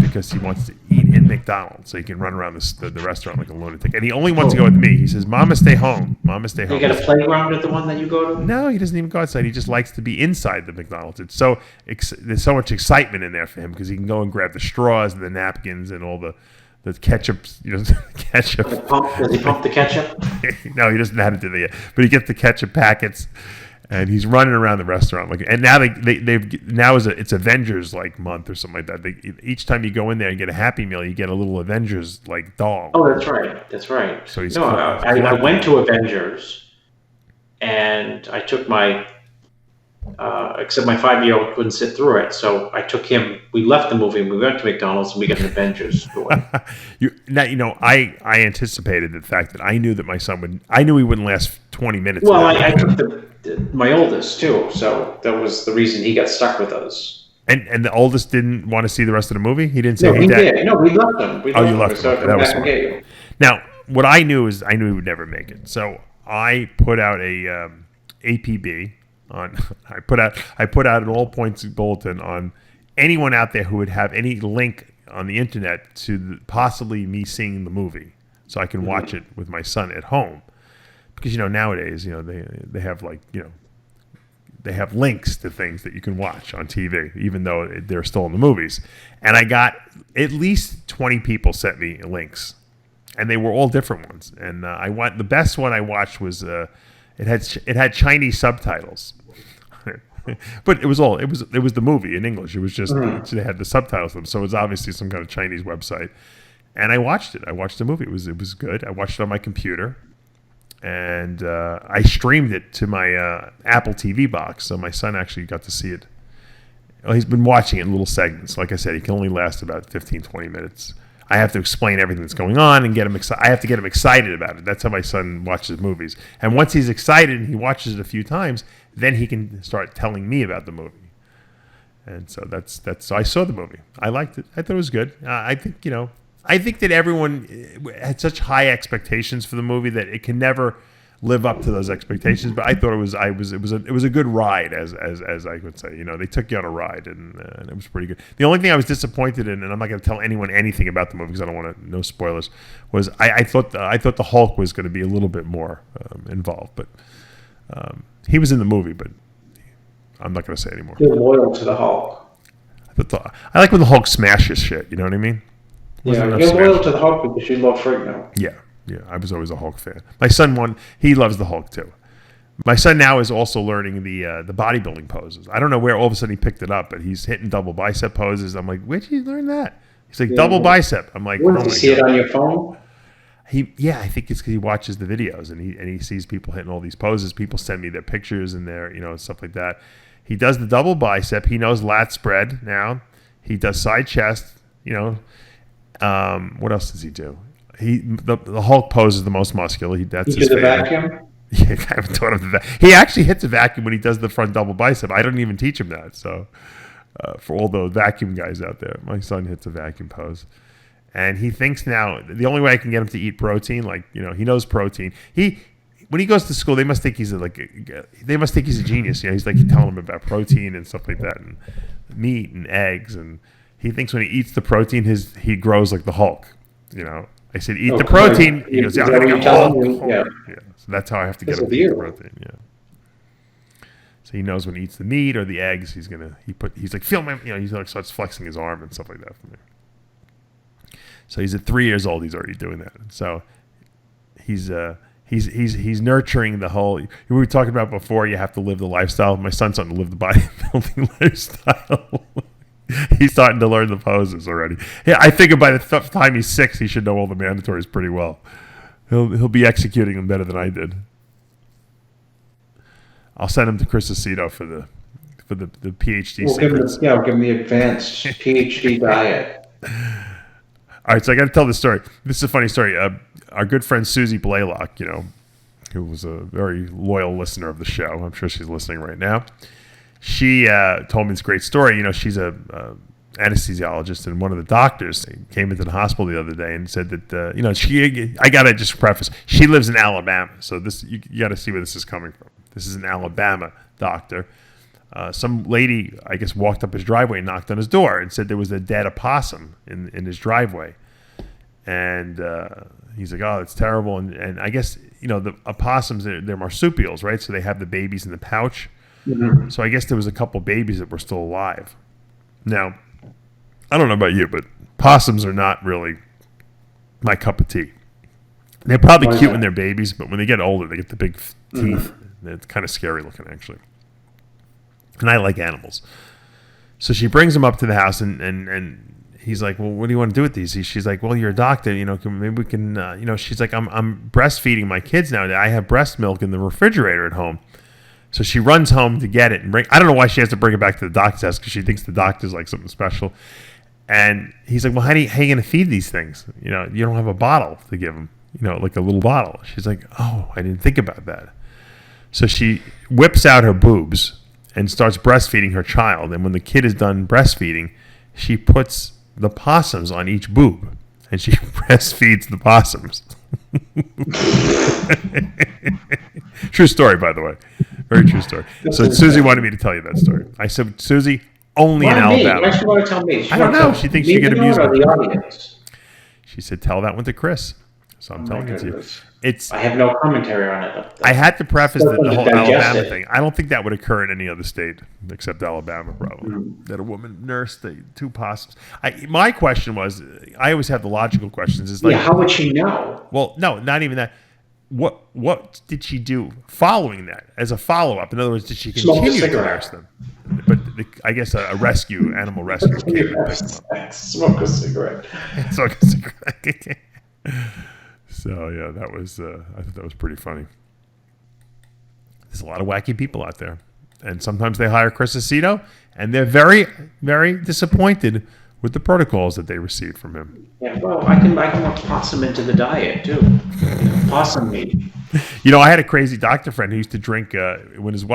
S4: because he wants to eat in McDonald's so he can run around the restaurant like a lunatic. And he only wants to go with me. He says, Mama, stay home. Mama, stay home.
S5: You got a playground at the one that you go to?
S4: No, he doesn't even go outside. He just likes to be inside the McDonald's. There's so much excitement in there for him because he can go and grab the straws and the napkins and all the ketchup, you know, ketchup.
S5: Does he pump the ketchup?
S4: No, he doesn't know how to do that yet. But he gets the ketchup packets, and he's running around the restaurant. And now it's Avengers like month or something like that. Each time you go in there and get a Happy Meal, you get a little Avengers like doll.
S5: Oh, that's right. That's right.
S4: So he's
S5: I went to Avengers, and I took my. Except my 5-year-old couldn't sit through it, so I took him. We left the movie and we went to McDonald's and we got an Avengers toy.
S4: I anticipated the fact that I knew that my son I knew he wouldn't last 20 minutes.
S5: Well, I took my oldest too, so that was the reason he got stuck with us. And
S4: the oldest didn't want to see the rest of the movie. He didn't say,
S5: "No,
S4: hey, Dad."
S5: did. No, we left him.
S4: You left him.
S5: So
S4: That was smart. Now, what I knew is I knew he would never make it, so I put out a APB. I put out an all points bulletin on anyone out there who would have any link on the internet to possibly me seeing the movie, so I can watch it with my son at home. Because, you know, nowadays, you know, they have like, you know, they have links to things that you can watch on TV, even though they're still in the movies. And I got at least 20 people sent me links, and they were all different ones. And the best one I watched was it had Chinese subtitles. But it was the movie in English. It was just they had the subtitles them, so it was obviously some kind of Chinese website. And I watched it. I watched the movie. It was good. I watched it on my computer, and I streamed it to my Apple TV box. So my son actually got to see it. Well, he's been watching it in little segments. Like I said, he can only last about 15, 20 minutes. I have to explain everything that's going on and get him excited. I have to get him excited about it. That's how my son watches movies. And once he's excited and he watches it a few times, then he can start telling me about the movie. And so so I saw the movie. I liked it. I thought it was good. I think that everyone had such high expectations for the movie that it can never live up to those expectations. But I thought it was a good ride, as I would say. You know, they took you on a ride, and it was pretty good. The only thing I was disappointed in, and I'm not going to tell anyone anything about the movie because I don't want no spoilers, was I thought the Hulk was going to be a little bit more involved, but he was in the movie, but I'm not going to say anymore.
S5: You're loyal to the Hulk.
S4: I like when the Hulk smashes shit. You know what I mean?
S5: Yeah, you're loyal to the Hulk because you love Frigno.
S4: Yeah, I was always a Hulk fan. My son he loves the Hulk too. My son now is also learning the bodybuilding poses. I don't know where all of a sudden he picked it up, but he's hitting double bicep poses. I'm like, where'd you learn that? He's like, double bicep. I'm like,
S5: Where did you see it on your phone?
S4: I think it's because he watches the videos and he sees people hitting all these poses. People send me their pictures and their, stuff like that. He does the double bicep. He knows lat spread now. He does side chest. What else does he do? The Hulk pose is the most muscular. That's his favorite.
S5: Vacuum?
S4: Yeah, I haven't taught him that. He actually hits a vacuum when he does the front double bicep. I don't even teach him that. So for all the vacuum guys out there, my son hits a vacuum pose. And he thinks now the only way I can get him to eat protein, he knows protein. When he goes to school, they must think he's a genius. He's like telling them about protein and stuff like that, and meat and eggs. And he thinks when he eats the protein, he grows like the Hulk. I said, eat the protein. He goes, yeah, I'm gonna get Hulk. Yeah. So that's how I have to get him to eat the protein. Yeah. So he knows when he eats the meat or the eggs, he's like, feel my, he starts flexing his arm and stuff like that for me. So he's at 3 years old. He's already doing that. So he's nurturing the whole. We were talking about before. You have to live the lifestyle. My son's starting to live the bodybuilding lifestyle. He's starting to learn the poses already. Yeah, I think by the time he's 6, he should know all the mandatories pretty well. He'll be executing them better than I did. I'll send him to Chris Aceto for the PhD secrets.
S5: Give him the advanced PhD diet.
S4: All right, so I got to tell this story. This is a funny story. Our good friend Susie Blaylock, who was a very loyal listener of the show. I'm sure she's listening right now. She told me this great story. She's a anesthesiologist, and one of the doctors came into the hospital the other day and said that, I got to just preface, she lives in Alabama. So this you got to see where this is coming from. This is an Alabama doctor. Some lady, I guess, walked up his driveway and knocked on his door and said there was a dead opossum in his driveway. And he's like, oh, it's terrible. And I guess, the opossums, they're marsupials, right? So they have the babies in the pouch. Mm-hmm. So I guess there was a couple babies that were still alive. Now, I don't know about you, but possums are not really my cup of tea. They're probably cute when they're babies, but when they get older, they get the big teeth. Mm-hmm. It's kind of scary looking, actually. And I like animals. So she brings him up to the house, and he's like, well, what do you want to do with these? She's like, well, you're a doctor, maybe we can, she's like, I'm breastfeeding my kids now. I have breast milk in the refrigerator at home. So she runs home to get it and I don't know why she has to bring it back to the doctor's house, because she thinks the doctor's like something special. And he's like, well, how are you going to feed these things? You don't have a bottle to give them, like a little bottle. She's like, oh, I didn't think about that. So she whips out her boobs and starts breastfeeding her child. And when the kid is done breastfeeding, she puts the possums on each boob, and she breastfeeds the possums. True story, by the way. Very true story. So Susie wanted me to tell you that story. I said, Susie, only in Alabama.
S5: Why does she want to tell me?
S4: I don't know. She thinks you get amusement. She said, tell that one to Chris. So I'm telling it to you.
S5: I have no commentary on it.
S4: I had to preface the whole Alabama thing. I don't think that would occur in any other state except Alabama, probably. That a woman nursed 2 possums. My question was, I always have the logical questions. Is like,
S5: how would she know?
S4: Well, no, not even that. What did she do following that as a follow-up? In other words, did she continue to nurse them? But I guess a animal rescue came and picked them up.
S5: Smoke a cigarette.
S4: Smoke a cigarette. So yeah, that was I thought that was pretty funny. There's a lot of wacky people out there, and sometimes they hire Chris Aceto, and they're very, very disappointed with the protocols that they receive from him.
S5: Yeah, well, I can work possum into the diet too. Possum meat.
S4: I had a crazy doctor friend who used to drink when his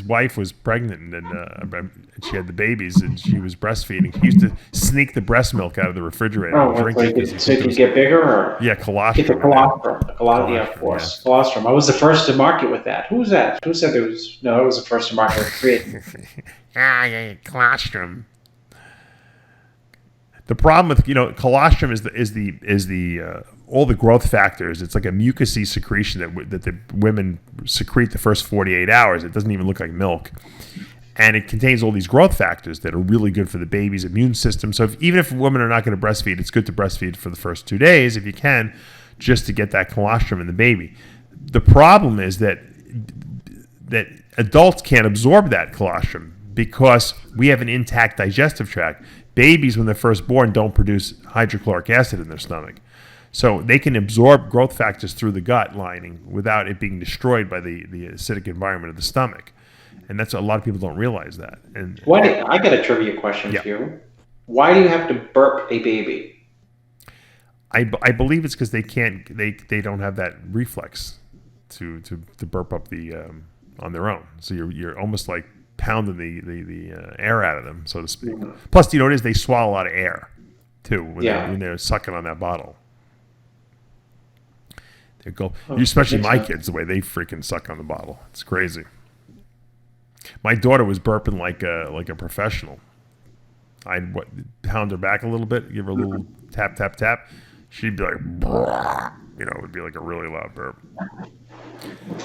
S4: wife was pregnant and she had the babies and she was breastfeeding. He used to sneak the breast milk out of the refrigerator and drink it.
S5: So it could get bigger, or
S4: colostrum.
S5: Get the colostrum. Of course, yeah. Colostrum. I was the first to market with that. Who was that? Who said there was? No, I was the first to market with creatine.
S4: Yeah, colostrum. The problem with colostrum is the all the growth factors. It's like a mucousy secretion that the women secrete the first 48 hours. It doesn't even look like milk, and it contains all these growth factors that are really good for the baby's immune system. So even if women are not going to breastfeed, it's good to breastfeed for the first 2 days if you can, just to get that colostrum in the baby. The problem is that adults can't absorb that colostrum because we have an intact digestive tract. Babies, when they're first born, don't produce hydrochloric acid in their stomach. So they can absorb growth factors through the gut lining without it being destroyed by the acidic environment of the stomach. And that's a lot of people don't realize that. And
S5: I got a trivia question for you. Why do you have to burp a baby?
S4: I believe it's because they don't have that reflex to burp up the on their own. So you're almost like pounding the air out of them, so to speak. Mm-hmm. Plus, you know what it is? They swallow a lot of air too when they're sucking on that bottle. They go, especially my kids, the way they freaking suck on the bottle. It's crazy. My daughter was burping like a professional. I'd pound her back a little bit, give her a little tap, tap, tap. She'd be like, it would be like a really loud burp.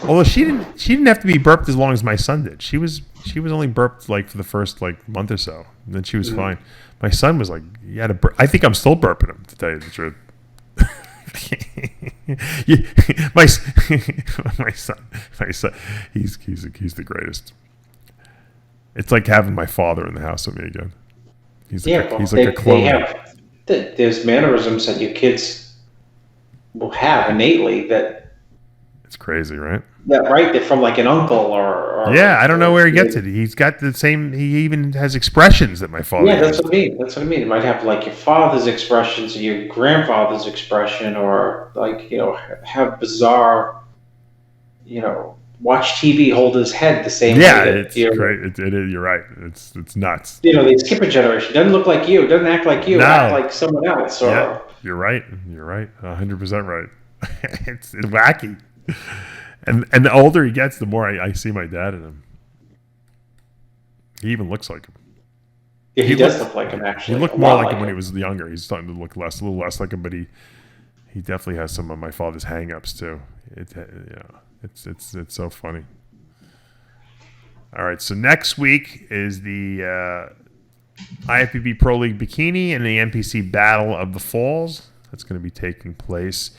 S4: Although she didn't have to be burped as long as my son did. She was only burped like for the first like month or so, and then she was fine. My son was like, he had a burp. I think I'm still burping him, to tell you the truth. my son, he's the greatest. It's like having my father in the house with me again. He's like a clone.
S5: There's mannerisms that your kids will have innately that.
S4: It's crazy, right?
S5: Yeah, right. They're from like an uncle or
S4: I don't know where he gets it. He's got the same. He even has expressions that my father.
S5: Yeah, that's what I mean. You might have like your father's expressions or your grandfather's expression, or like have bizarre, watch TV, hold his head the same way.
S4: Yeah, it's great. It is. You're right. It's nuts.
S5: They skip a generation. Doesn't look like you. Doesn't act like you.
S4: No.
S5: Act like someone else. Or,
S4: yeah, you're right. 100% right. It's wacky. And the older he gets, the more I see my dad in him. He even looks like him.
S5: Yeah, he does look like him, actually.
S4: He looked more like him when he was younger. He's starting to look a little less like him, but he definitely has some of my father's hang-ups too. It's so funny. All right, so next week is the IFBB Pro League Bikini and the NPC Battle of the Falls. That's going to be taking place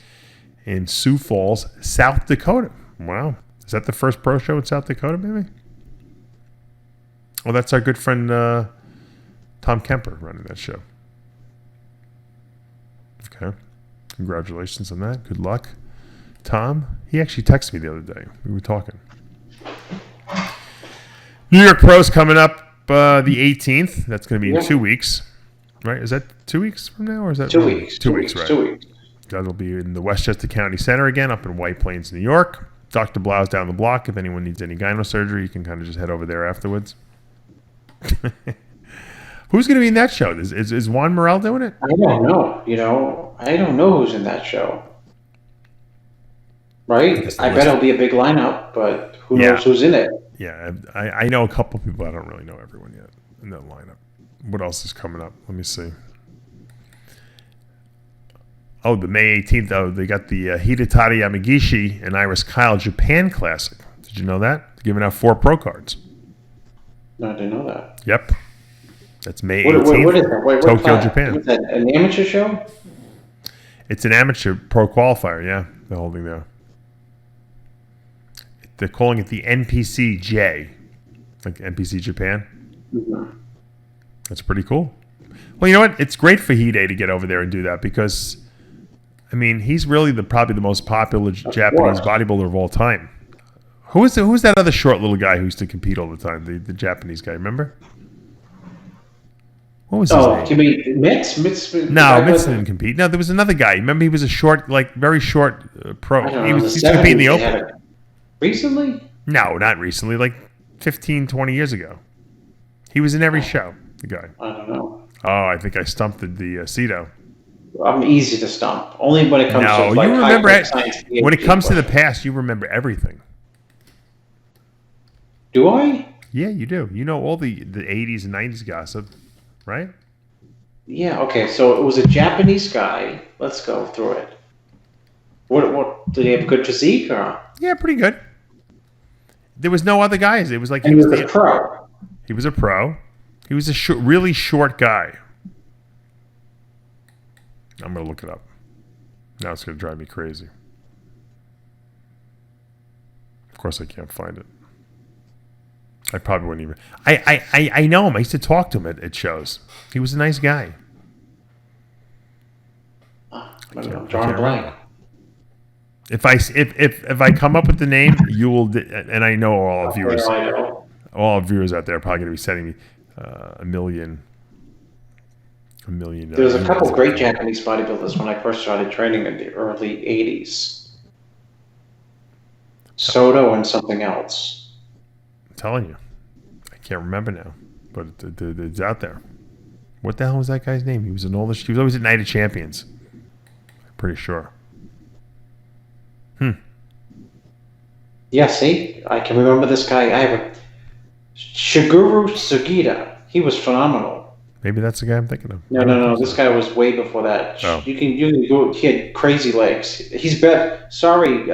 S4: in Sioux Falls, South Dakota. Wow. Is that the first pro show in South Dakota, maybe? Well, that's our good friend Tom Kemper running that show. Okay. Congratulations on that. Good luck. Tom, he actually texted me the other day. We were talking. New York Pro's coming up the 18th. That's going to be in 2 weeks. Right? Is that 2 weeks from now? Or is that
S5: 2 weeks?
S4: 2 weeks, right.
S5: 2 weeks.
S4: That'll be in the Westchester County Center again, up in White Plains, New York. Dr. Blau's down the block. If anyone needs any gyno surgery, you can kind of just head over there afterwards. Who's going to be in that show? Is Juan Morel doing it?
S5: I don't know. I don't know who's in that show. Right? I bet it'll be a big lineup, but who knows who's in it?
S4: Yeah, I know a couple people. I don't really know everyone yet in that lineup. What else is coming up? Let me see. Oh, the May 18th, they got the Hidetari Yamagishi and Iris Kyle Japan Classic. Did you know that? They're giving out 4 pro cards.
S5: No, I didn't know that.
S4: Yep. That's May 18th.
S5: What is that?
S4: Tokyo, Japan.
S5: Is that an amateur show?
S4: It's an amateur pro qualifier, yeah. They're holding there. They're calling it the NPCJ. Like NPC Japan. Mm-hmm. That's pretty cool. Well, you know what? It's great for Hide to get over there and do that because, I mean, he's really probably the most popular Japanese bodybuilder of all time. Who was that other short little guy who used to compete all the time? The Japanese guy, remember? What was his name?
S5: Do you mean Mitz?
S4: No, Mitz didn't compete. No, there was another guy. Remember, he was a short, like very short pro. He used to compete in the Open.
S5: Recently?
S4: No, not recently. Like 15, 20 years ago. He was in every show. The guy.
S5: I don't know.
S4: Oh, I think I stumped the Aceto.
S5: I'm easy to stump. Only when it comes to like
S4: you remember
S5: science.
S4: When it comes to the past, you remember everything.
S5: Do I?
S4: Yeah, you do. You know all the 80s and 90s gossip, right?
S5: Yeah. Okay. So it was a Japanese guy. Let's go through it. What did he have a good physique or?
S4: Yeah, pretty good. There was no other guys. It was like
S5: he was a pro.
S4: He was a pro. He was a really short guy. I'm going to look it up. Now it's going to drive me crazy. Of course I can't find it. I probably wouldn't even... I know him. I used to talk to him at shows. He was a nice guy.
S5: I'm drawing a blank.
S4: If I come up with the name, you will, and I know all viewers, all viewers out there are probably going to be sending me a million.
S5: There's a couple great Japanese bodybuilders when I first started training in the early '80s. Soto and something else.
S4: I'm telling you, I can't remember now, but it's out there. What the hell was that guy's name? He was always at Night of Champions. I'm pretty sure.
S5: Yeah, see? I can remember this guy. I have a Shigeru Sugita. He was phenomenal.
S4: Maybe that's the guy I'm thinking of.
S5: No. This guy was way before that.
S4: Oh.
S5: You can go. He had crazy legs. He's better. Sorry,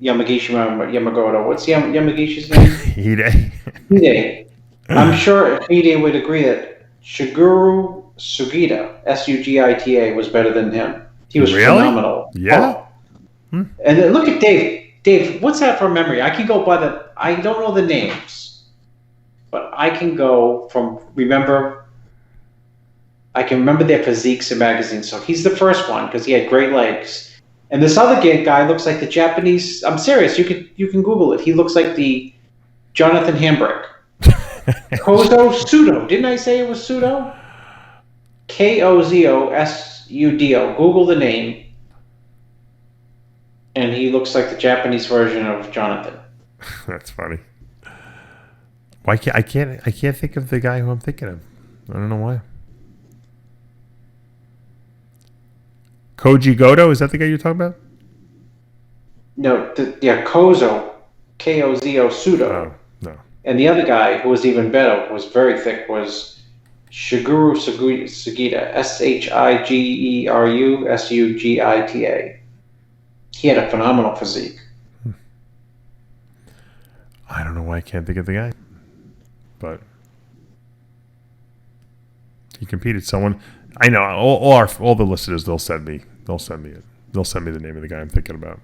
S5: Yamagoto. What's Yamagishi's name?
S4: Hide.
S5: I'm sure Hide would agree that Shigeru Sugita, Sugita, was better than him. He was phenomenal.
S4: Yeah.
S5: And then look at Dave. Dave, what's that from memory? I can go by I don't know the names, but I can go from I can remember their physiques in magazines. So he's the first one because he had great legs. And this other guy looks like the Japanese. I'm serious. You can Google it. He looks like the Jonathan Hambrick. Kozo Sudo. Didn't I say it was Sudo? Kozosudo. Google the name. And he looks like the Japanese version of Jonathan.
S4: That's funny. Why I can't think of the guy who I'm thinking of. I don't know why. Koji Goto, is that the guy you're talking about?
S5: No, Kozo, Kozo Sudo.
S4: Oh, no.
S5: And the other guy who was even better, was very thick, was Shigeru Sugita, Shigeru Sugita. He had a phenomenal physique.
S4: I don't know why I can't think of the guy, but he competed. Someone I know. All the listeners, they'll send me it. They'll send me the name of the guy I'm thinking about.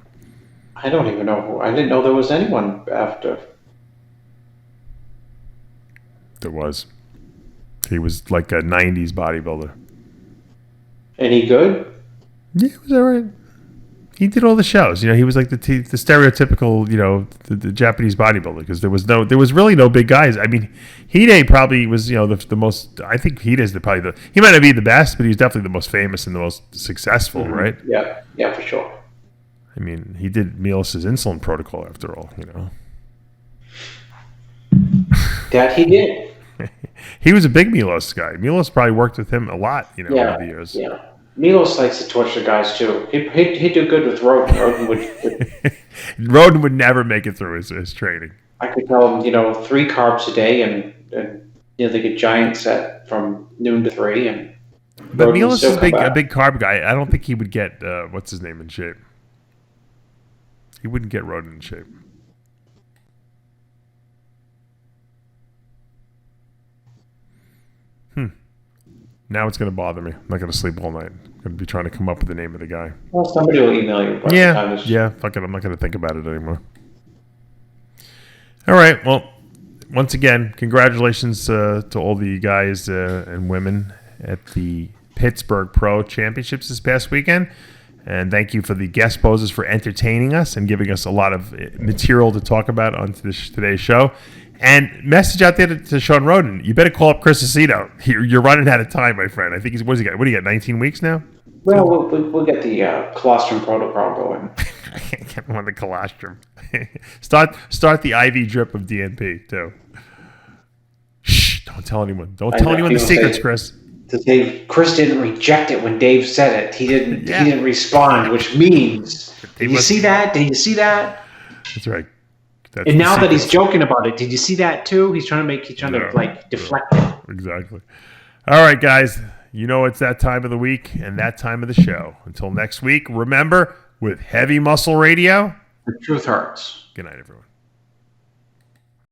S5: I don't even know. I didn't know there was anyone after.
S4: There was. He was like a '90s bodybuilder.
S5: And he good?
S4: Yeah, he was all right. He did all the shows. He was like the stereotypical, the Japanese bodybuilder because there was really no big guys. I mean, Hide probably was, the most. I think Hide is he might not be the best, but he's definitely the most famous and the most successful, right?
S5: Yeah, for sure.
S4: I mean, he did Milos' insulin protocol after all,
S5: That he did.
S4: He was a big Milos guy. Milos probably worked with him a lot, over the years.
S5: Yeah. Milos likes to torture guys too. He'd do good with Rhoden.
S4: Rhoden would never make it through his training.
S5: I could tell him, 3 carbs a day, and they get giant set from noon to 3.
S4: But Milos is a big carb guy. I don't think he would get what's his name in shape. He wouldn't get Rhoden in shape. Now it's going to bother me. I'm not going to sleep all night. I'm going to be trying to come up with the name of the guy.
S5: Well, somebody will email you.
S4: Yeah. Fuck it. I'm not going to think about it anymore. All right. Well, once again, congratulations to all the guys and women at the Pittsburgh Pro Championships this past weekend. And thank you for the guest posers for entertaining us and giving us a lot of material to talk about on today's show. And message out there to Shawn Rhoden. You better call up Chris Aceto. You're running out of time, my friend. I think what do you got? 19 weeks now?
S5: Well, we'll get the colostrum protocol going.
S4: I can't get him on the colostrum. Start the IV drip of DNP too. Shh! Don't tell anyone. Don't tell anyone the secrets, Chris.
S5: Chris didn't reject it when Dave said it. He didn't. Yeah. He didn't respond, which means. Did you see that?
S4: That's right.
S5: And now that he's joking about it, did you see that too? He's trying to deflect it.
S4: Exactly. All right, guys. It's that time of the week and that time of the show. Until next week, remember, with Heavy Muscle Radio,
S5: the truth hurts.
S4: Good night, everyone.